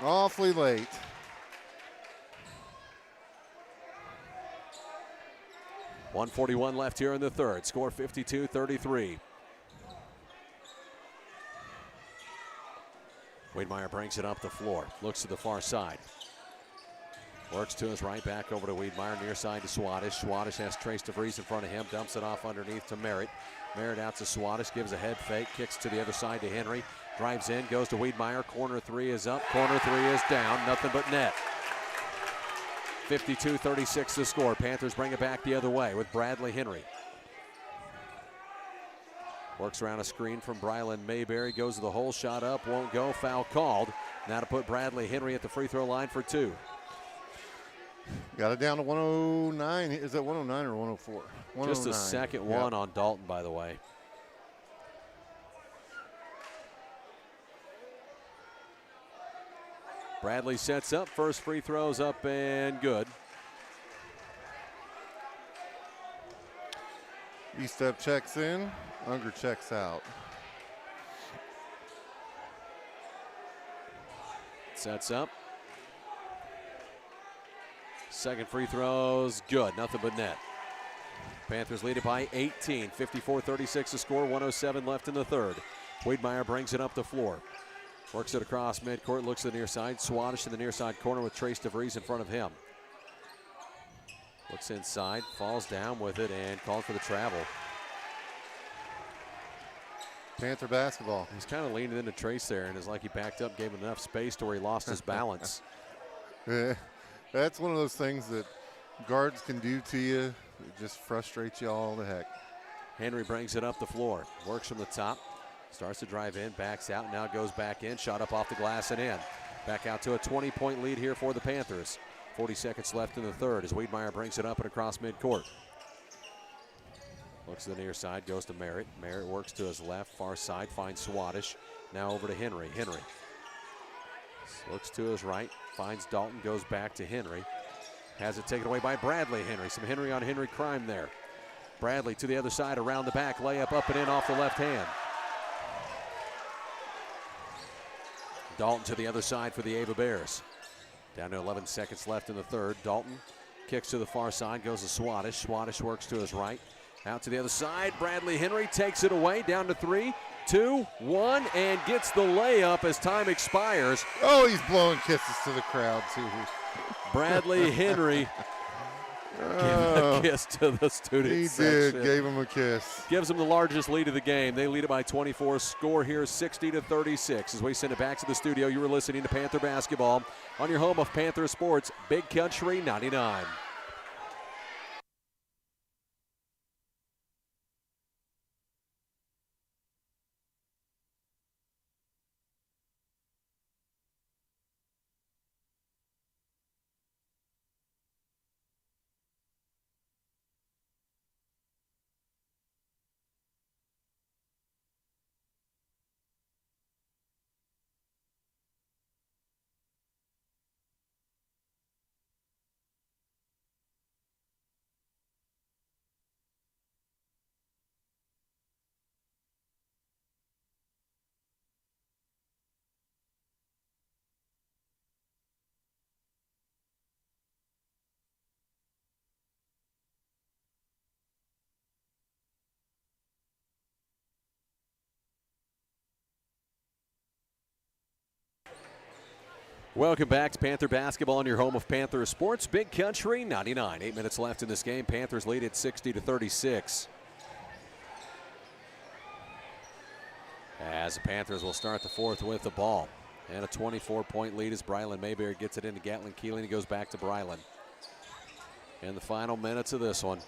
Awfully late. .141 left here in the third. Score 52-33. Wiedmeyer brings it up the floor. Looks to the far side. Works to his right, back over to Wiedmeyer. Near side to Swadesh. Swadesh has Trace DeVries in front of him. Dumps it off underneath to Merritt. Merritt out to Swadesh. Gives a head fake. Kicks to the other side to Henry. Drives in. Goes to Wiedmeyer. Corner three is up. Corner three is down. Nothing but net. 52-36 the score. Panthers bring it back the other way with Bradley Henry. Works around a screen from Brylan Mayberry. Goes to the hole. Shot up. Won't go. Foul called. Now to put Bradley Henry at the free throw line for two. Got it down to 109. Is that 109 or 104? Just a second one on Dalton, by the way. Bradley sets up. First free throws up and good. E-step checks in. Unger checks out. Sets up. Second free throw's good. Nothing but net. Panthers lead it by 18. 54-36 the score. 107 left in the third. Wiedmeyer brings it up the floor. Works it across midcourt. Looks to the near side. Swadesh in the near side corner with Trace DeVries in front of him. Looks inside. Falls down with it and called for the travel. Panther basketball. He's kind of leaning into Trace there, and it's like he backed up, gave him enough space to where he lost his balance. Yeah, that's one of those things that guards can do to you. It just frustrates you all the heck. Henry brings it up the floor. Works from the top. Starts to drive in, backs out, now goes back in. Shot up off the glass and in. Back out to a 20-point lead here for the Panthers. 40 seconds left in the third as Wiedmeyer brings it up and across midcourt. Looks to the near side, goes to Merritt. Merritt works to his left, far side, finds Swadesh. Now over to Henry. Henry looks to his right, finds Dalton, goes back to Henry. Has it taken away by Bradley Henry. Some Henry on Henry crime there. Bradley to the other side, around the back, layup up and in off the left hand. Dalton to the other side for the Ava Bears. Down to 11 seconds left in the third. Dalton kicks to the far side, goes to Swadesh. Swadesh works to his right. Out to the other side. Bradley Henry takes it away. Down to 3, 2, 1, and gets the layup as time expires. Oh, he's blowing kisses to the crowd, too. Bradley Henry gave a kiss to the student section. He did, gave him a kiss. Gives them the largest lead of the game. They lead it by 24. Score here 60-36. As we send it back to the studio, you were listening to Panther Basketball on your home of Panther Sports, Big Country 99. Welcome back to Panther Basketball on your home of Panther Sports, Big Country 99. 8 minutes left in this game. Panthers lead at 60-36. As the Panthers will start the fourth with the ball. And a 24-point lead as Brylan Mayberry gets it into Gatlin Keeling. He goes back to Brylan. In the final minutes of this one,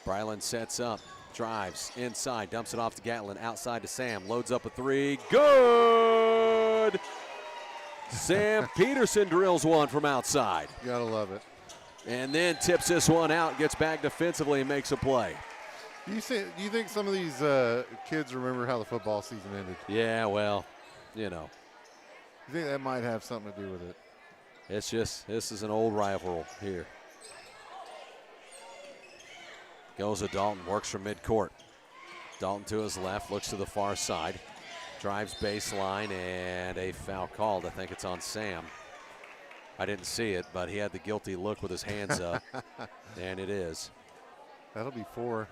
Brylan sets up, drives inside, dumps it off to Gatlin, outside to Sam, loads up a three, good! Sam Peterson drills one from outside. You gotta love it. And then tips this one out, gets back defensively and makes a play. Do you think some of these kids remember how the football season ended? Yeah, well, you know. You think that might have something to do with it? It's just, this is an old rival here. Goes to Dalton, works from midcourt. Dalton to his left, looks to the far side. Drives baseline, and a foul called. I think it's on Sam. I didn't see it, but he had the guilty look with his hands up, and it is. That'll be 4.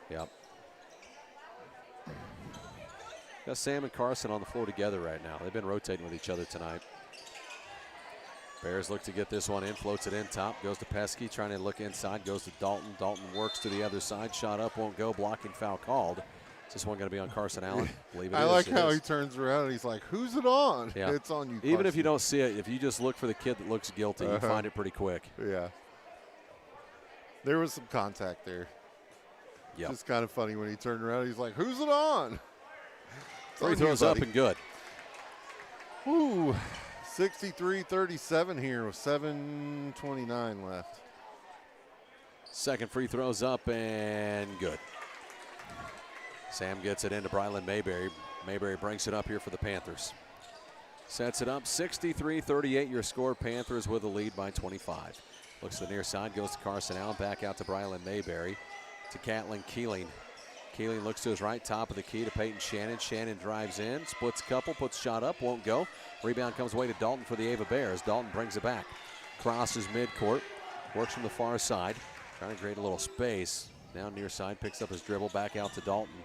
Yep. Got Sam and Carson on the floor together right now. They've been rotating with each other tonight. Bears look to get this one in, floats it in top, goes to Pesky, trying to look inside, goes to Dalton. Dalton works to the other side, shot up, won't go, blocking foul called. Is this one going to be on Carson Allen? Believe it I is. like how he turns around and he's like, who's it on? Yeah. It's on you, Even Carson. if you don't see it, if you just look for the kid that looks guilty, you find it pretty quick. Yeah. There was some contact there. Yep. It's kind of funny when he turned around, he's like, who's it on? Free throws up and good. Woo. 63-37 here with 7:29 left. Second free throws up and good. Sam gets it into Brylan Mayberry. Mayberry brings it up here for the Panthers. Sets it up, 63-38 your score. Panthers with the lead by 25. Looks to the near side, goes to Carson Allen, back out to Brylan Mayberry. To Gatlin Keeling. Keeling looks to his right, top of the key to Peyton Shannon. Shannon drives in, splits couple, puts shot up, won't go. Rebound comes away to Dalton for the Ava Bears. Dalton brings it back. Crosses midcourt, works from the far side, trying to create a little space. Now near side, picks up his dribble, back out to Dalton.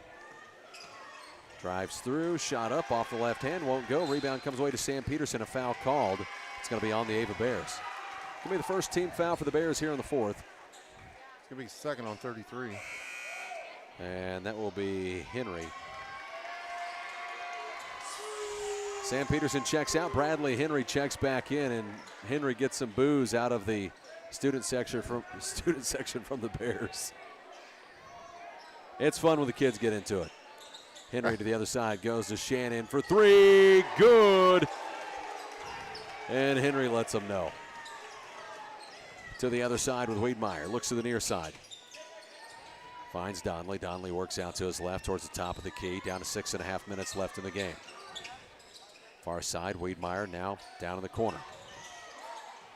Drives through, shot up off the left hand, won't go. Rebound comes away to Sam Peterson, a foul called. It's going to be on the Ava Bears. It's going to be the first team foul for the Bears here in the fourth. It's going to be second on 33. And that will be Henry. Sam Peterson checks out. Bradley Henry checks back in, and Henry gets some boos out of the student section from the Bears. It's fun when the kids get into it. Henry to the other side, goes to Shannon for three. Good. And Henry lets them know. To the other side with Wiedmeyer. Looks to the near side. Finds Donley. Donley works out to his left towards the top of the key. Down to 6.5 minutes left in the game. Far side, Wiedmeyer now down in the corner.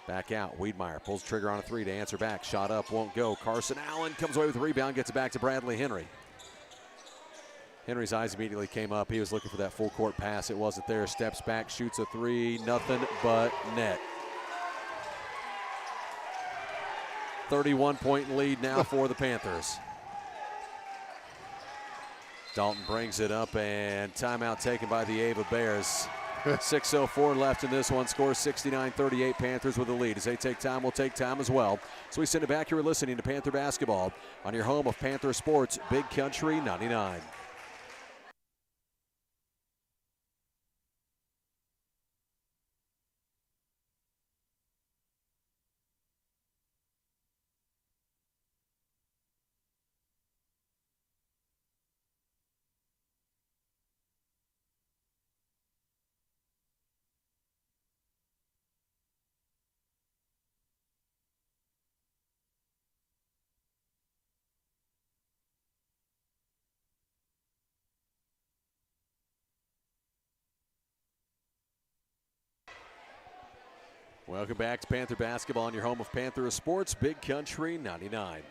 Back out, Wiedmeyer pulls trigger on a three to answer back. Shot up, won't go. Carson Allen comes away with the rebound, gets it back to Bradley Henry. Henry's eyes immediately came up. He was looking for that full court pass. It wasn't there. Steps back, shoots a three. Nothing but net. 31-point lead now for the Panthers. Dalton brings it up, and timeout taken by the Ava Bears. 6:04 left in this one. Score 69-38. Panthers with the lead. As they take time, we'll take time as well. So we send it back. You're listening to Panther Basketball on your home of Panther Sports, Big Country 99. Welcome back to Panther Basketball on your home of Panther Sports, Big Country 99.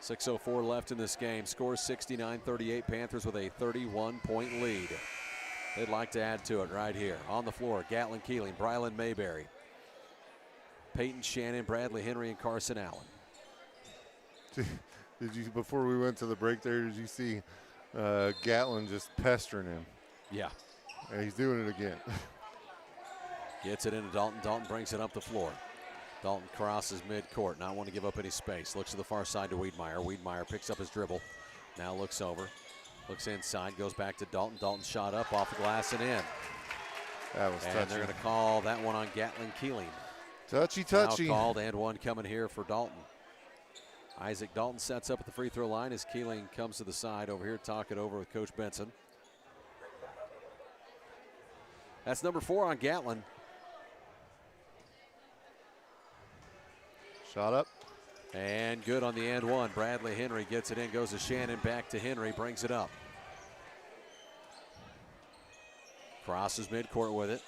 6:04 left in this game. Score 69-38. Panthers with a 31-point lead. They'd like to add to it right here. On the floor, Gatlin Keeling, Brylan Mayberry, Peyton Shannon, Bradley Henry, and Carson Allen. Did you, before we went to the break there, did you see Gatlin just pestering him? Yeah. And he's doing it again. Gets it into Dalton. Dalton brings it up the floor. Dalton crosses midcourt, not want to give up any space. Looks to the far side to Wiedmeyer. Wiedmeyer picks up his dribble. Now looks over. Looks inside, goes back to Dalton. Dalton shot up off the glass and in. That was touchy. And they're going to call that one on Gatlin Keeling. Touchy. Foul called and one coming here for Dalton. Isaac Dalton sets up at the free throw line as Keeling comes to the side over here, talk it over with Coach Benson. That's number 4 on Gatlin. Shot up. And good on the and one. Bradley Henry gets it in, goes to Shannon, back to Henry, brings it up. Crosses midcourt with it.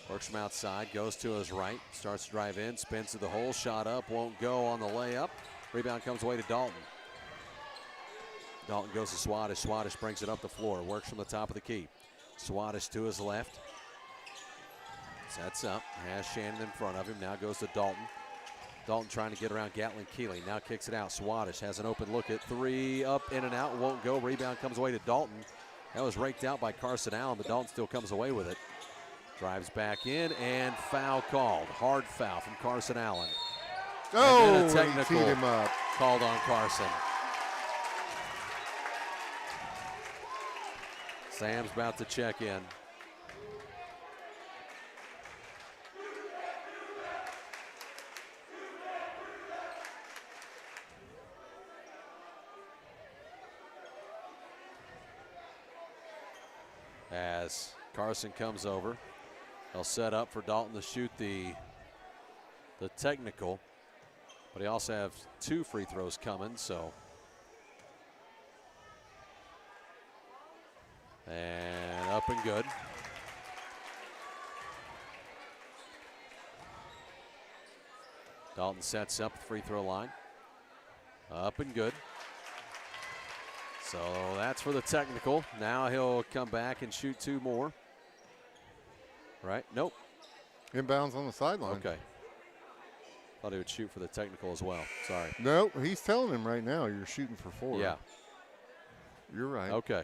Works from outside, goes to his right, starts to drive in, spins to the hole, shot up, won't go on the layup. Rebound comes away to Dalton. Dalton goes to Swadish. Swadish brings it up the floor, works from the top of the key. Swadish to his left. Sets up, has Shannon in front of him, now goes to Dalton. Dalton trying to get around Gatlin Keeling, now kicks it out. Swadish has an open look at 3, up, in and out, won't go. Rebound comes away to Dalton. That was raked out by Carson Allen, but Dalton still comes away with it. Drives back in and foul called. Hard foul from Carson Allen. Oh, and then a technical he teed him up. Called on Carson. Sam's about to check in. As Carson comes over, they'll set up for Dalton to shoot the technical, but he also has 2 free throws coming, so. And up and good. Dalton sets up the free throw line. Up and good. So that's for the technical. Now he'll come back and shoot 2 more. Right? Nope. Inbounds on the sideline. Okay. Thought he would shoot for the technical as well. Sorry. No, he's telling him right now you're shooting for 4. Yeah. You're right. Okay.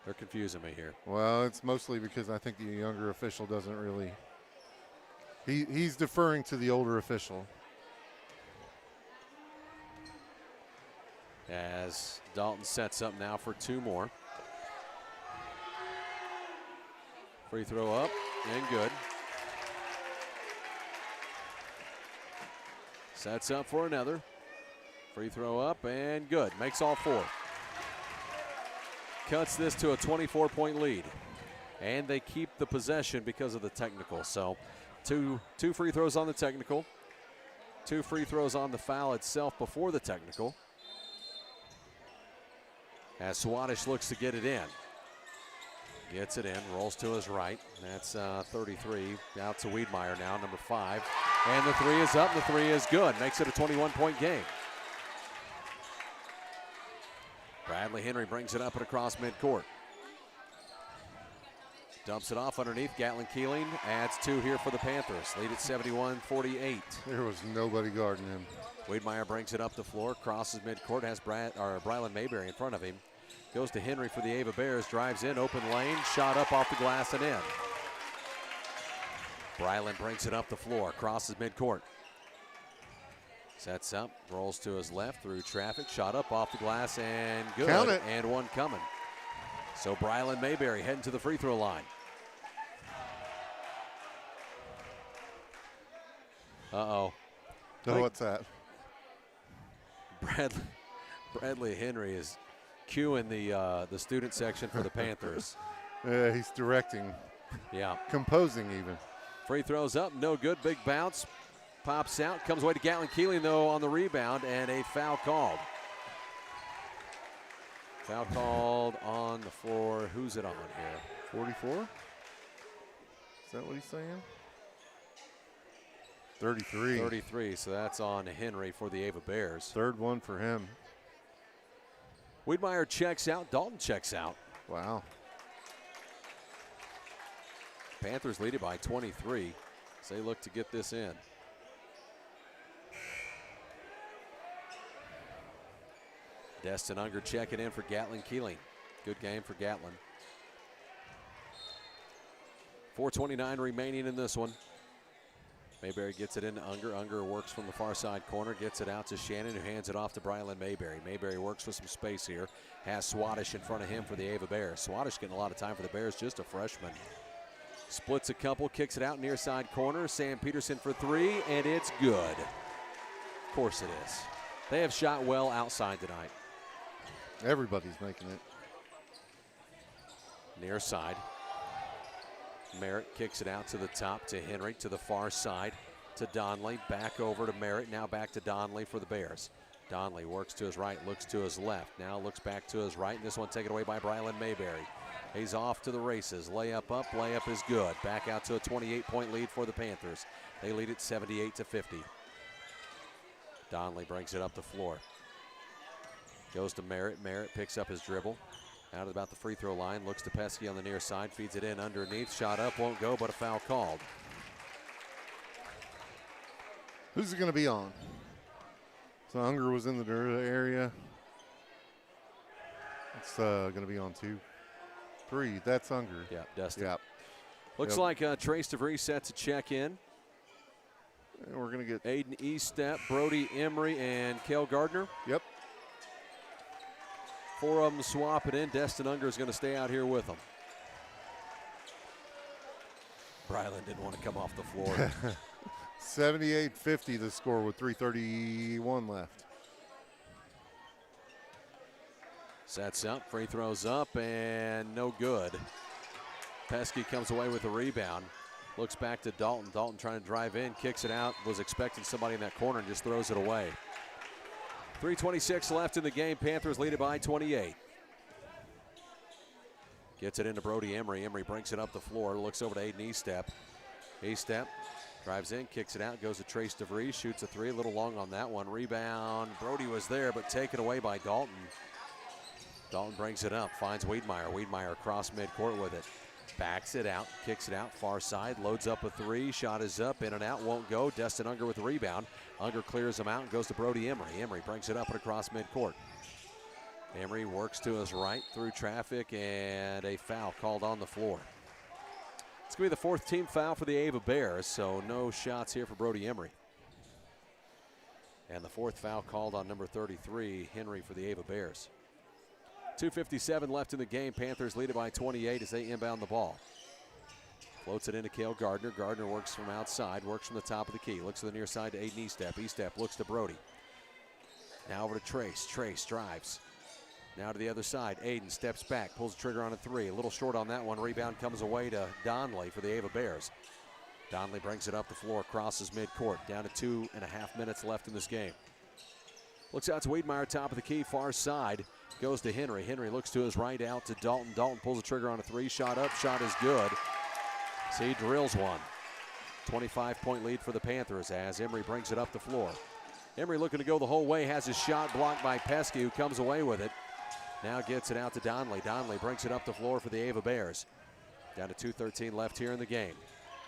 They're confusing me here. Well, it's mostly because I think the younger official doesn't really. He's deferring to the older official. As Dalton sets up now for 2 more. Free throw up and good. Sets up for another. Free throw up and good. Makes all 4. Cuts this to a 24-point lead. And they keep the possession because of the technical. So two free throws on the technical. 2 free throws on the foul itself before the technical. As Swadish looks to get it in. Gets it in, rolls to his right. That's 33. Out to Wiedmeyer now, number 5. And the 3 is up, the 3 is good. Makes it a 21-point game. Bradley Henry brings it up and across midcourt. Dumps it off underneath. Gatlin Keeling adds 2 here for the Panthers. Lead at 71-48. There was nobody guarding him. Wiedmeyer brings it up the floor, crosses midcourt, has Brylan Mayberry in front of him. Goes to Henry for the Ava Bears, drives in, open lane, shot up off the glass and in. Brylan brings it up the floor, crosses midcourt. Sets up, rolls to his left through traffic, shot up off the glass and good. Count it. And 1 coming. So Brylan Mayberry heading to the free throw line. Uh-oh. So what's that? Bradley Henry is cueing the student section for the Panthers. Yeah, he's directing. Yeah. Composing even. Free throws up, no good, big bounce. Pops out, comes away to Gatlin Keeling though on the rebound, and a foul called. Foul called on the floor. Who's it on here? 44? Is that what he's saying? 33. 33, so that's on Henry for the Ava Bears. 3rd one for him. Wiedmeyer checks out, Dalton checks out. Wow. Panthers lead it by 23 as they look to get this in. Destin Unger checking in for Gatlin Keeling. Good game for Gatlin. 4:29 remaining in this one. Mayberry gets it into Unger. Unger works from the far side corner, gets it out to Shannon, who hands it off to Brylan Mayberry. Mayberry works with some space here. Has Swadesh in front of him for the Ava Bears. Swadesh getting a lot of time for the Bears, just a freshman. Splits a couple, kicks it out near side corner. Sam Peterson for three, and it's good. Of course it is. They have shot well outside tonight. Everybody's making it. Near side. Merritt kicks it out to the top to Henry, to the far side to Donley, back over to Merritt, now back to Donley for the Bears. Donley works to his right, looks to his left, now looks back to his right, and this one taken away by Brylan Mayberry. He's off to the races. Layup up, layup is good. Back out to a 28-point lead for the Panthers. They lead it 78-50. Donley brings it up the floor. Goes to Merritt. Merritt picks up his dribble. Out at about the free throw line, looks to Pesky on the near side, feeds it in underneath. Shot up, won't go, but a foul called. Who's it going to be on? So Unger was in the area. It's going to be on 2-3. That's Unger. Yeah, Dustin. Yeah. Looks like Trace DeVries set to check in. And we're going to get Aiden Eastep, Brody Emery, and Cale Gardner. Yep. Four of them swap it in. Destin Unger is going to stay out here with them. Brylan didn't want to come off the floor. 78-50 the score with 3:31 left. Sets up, free throws up, and no good. Pesky comes away with a rebound. Looks back to Dalton. Dalton trying to drive in, kicks it out, was expecting somebody in that corner and just throws it away. 3:26 left in the game. Panthers lead it by 28. Gets it into Brody Emery. Emery brings it up the floor. Looks over to Aiden Eastep. Eastep drives in, kicks it out, goes to Trace DeVries, shoots a three. A little long on that one. Rebound. Brody was there, but taken away by Dalton. Dalton brings it up, finds Wiedmeyer. Wiedmeyer across midcourt with it. Backs it out, kicks it out, far side, loads up a three. Shot is up, in and out, won't go. Destin Unger with the rebound. Unger clears him out and goes to Brody Emery. Emery brings it up and across midcourt. Emery works to his right through traffic, and a foul called on the floor. It's going to be the fourth team foul for the Ava Bears, so no shots here for Brody Emery. And the fourth foul called on number 33, Henry, for the Ava Bears. 2:57 left in the game. Panthers lead it by 28 as they inbound the ball. Floats it into Cale Gardner. Gardner works from outside, works from the top of the key. Looks to the near side to Aiden Eastep. Eastep looks to Brody. Now over to Trace. Trace drives. Now to the other side. Aiden steps back, pulls the trigger on a three. A little short on that one. Rebound comes away to Donley for the Ava Bears. Donley brings it up the floor, crosses midcourt. Down to 2.5 minutes left in this game. Looks out to Wiedmeyer, top of the key, far side. Goes to Henry. Henry looks to his right, out to Dalton. Dalton pulls the trigger on a three. Shot up, shot is good. See, drills one. 25-point lead for the Panthers as Emery brings it up the floor. Emery looking to go the whole way, has his shot blocked by Pesky, who comes away with it. Now gets it out to Donley. Donley brings it up the floor for the Ava Bears. Down to 2:13 left here in the game.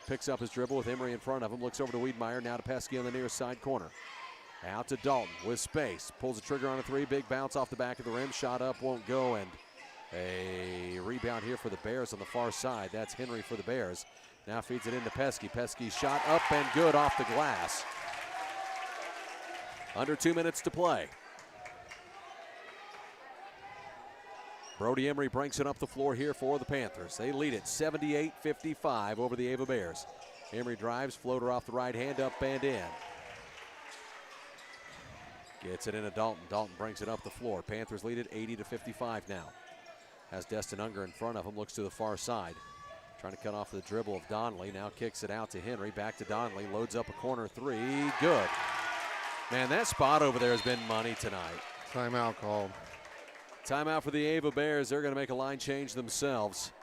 Picks up his dribble with Emery in front of him. Looks over to Wiedmeyer, now to Pesky on the near side corner. Out to Dalton with space. Pulls the trigger on a three. Big bounce off the back of the rim. Shot up, won't go, and a rebound here for the Bears on the far side. That's Henry for the Bears. Now feeds it into Pesky. Pesky shot up and good off the glass. Under 2 minutes to play. Brody Emery brings it up the floor here for the Panthers. They lead it 78-55 over the Ava Bears. Emery drives, floater off the right hand, up and in. Gets it into Dalton. Dalton brings it up the floor. Panthers lead it 80-55 now. Has Destin Unger in front of him, looks to the far side. Trying to cut off the dribble of Donley. Now kicks it out to Henry. Back to Donley. Loads up a corner three. Good. Man, that spot over there has been money tonight. Timeout called. Timeout for the Ava Bears. They're going to make a line change themselves.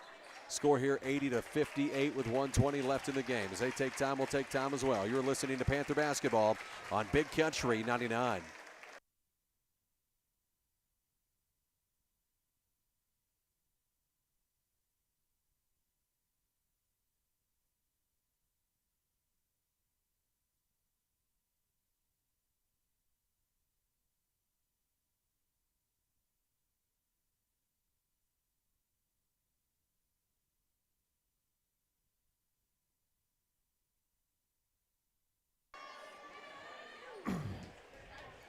Score here 80-58 with 1:20 left in the game. As they take time, we'll take time as well. You're listening to Panther Basketball on Big Country 99.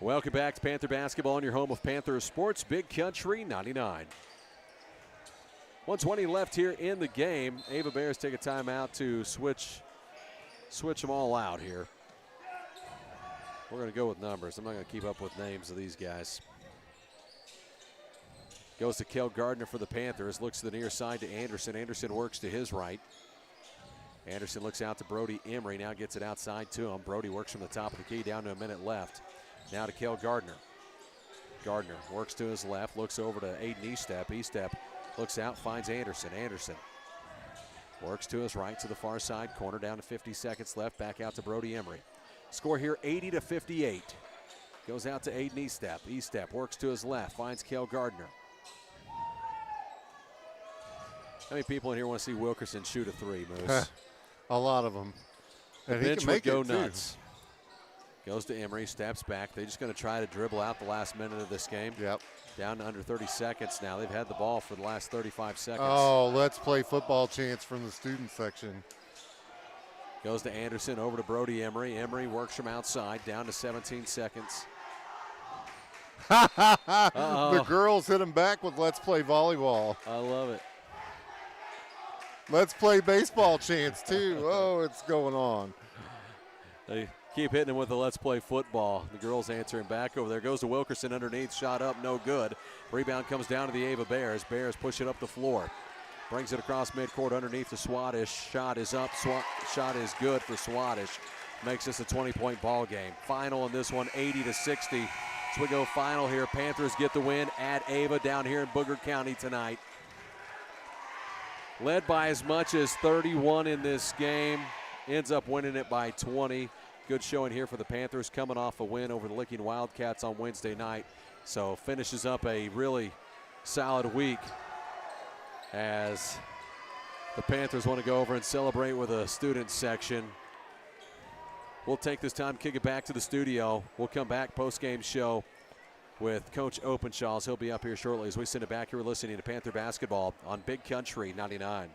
Welcome back to Panther Basketball on your home of Panthers Sports, Big Country 99. 1:20 left here in the game. Ava Bears take a timeout to switch them all out here. We're going to go with numbers. I'm not going to keep up with names of these guys. Goes to Kel Gardner for the Panthers. Looks to the near side to Anderson. Anderson works to his right. Anderson looks out to Brody Emery. Now gets it outside to him. Brody works from the top of the key down to a minute left. Now to Kel Gardner. Gardner works to his left. Looks over to Aiden Estep. Estep looks out, finds Anderson. Anderson works to his right to the far side corner. Down to 50 seconds left. Back out to Brody Emery. Score here 80-58. Goes out to Aiden Estep. Estep works to his left. Finds Kel Gardner. How many people in here want to see Wilkerson shoot a three, Moose? A lot of them. The And bench he can make would go it nuts. Goes to Emery, steps back. They're just going to try to dribble out the last minute of this game. Yep. Down to under 30 seconds now. They've had the ball for the last 35 seconds. Oh, let's play football chants from the student section. Goes to Anderson, over to Brody Emery. Emery works from outside, down to 17 seconds. The girls hit him back with let's play volleyball. I love it. Let's play baseball chants too. Oh, it's going on. They keep hitting him with the let's play football. The girls answering back over there. Goes to Wilkerson underneath, shot up, no good. Rebound comes down to the Ava Bears. Bears push it up the floor. Brings it across midcourt underneath to Swadesh. Shot is up, shot is good for Swadesh. Makes this a 20-point ball game. Final in this one, 80-60. So we go final here. Panthers get the win at Ava down here in Booger County tonight. Led by as much as 31 in this game. Ends up winning it by 20. Good showing here for the Panthers, coming off a win over the Licking Wildcats on Wednesday night. So finishes up a really solid week as the Panthers want to go over and celebrate with a student section. We'll take this time, kick it back to the studio. We'll come back post-game show with Coach Openshaw. He'll be up here shortly as we send it back here. We're listening to Panther Basketball on Big Country 99.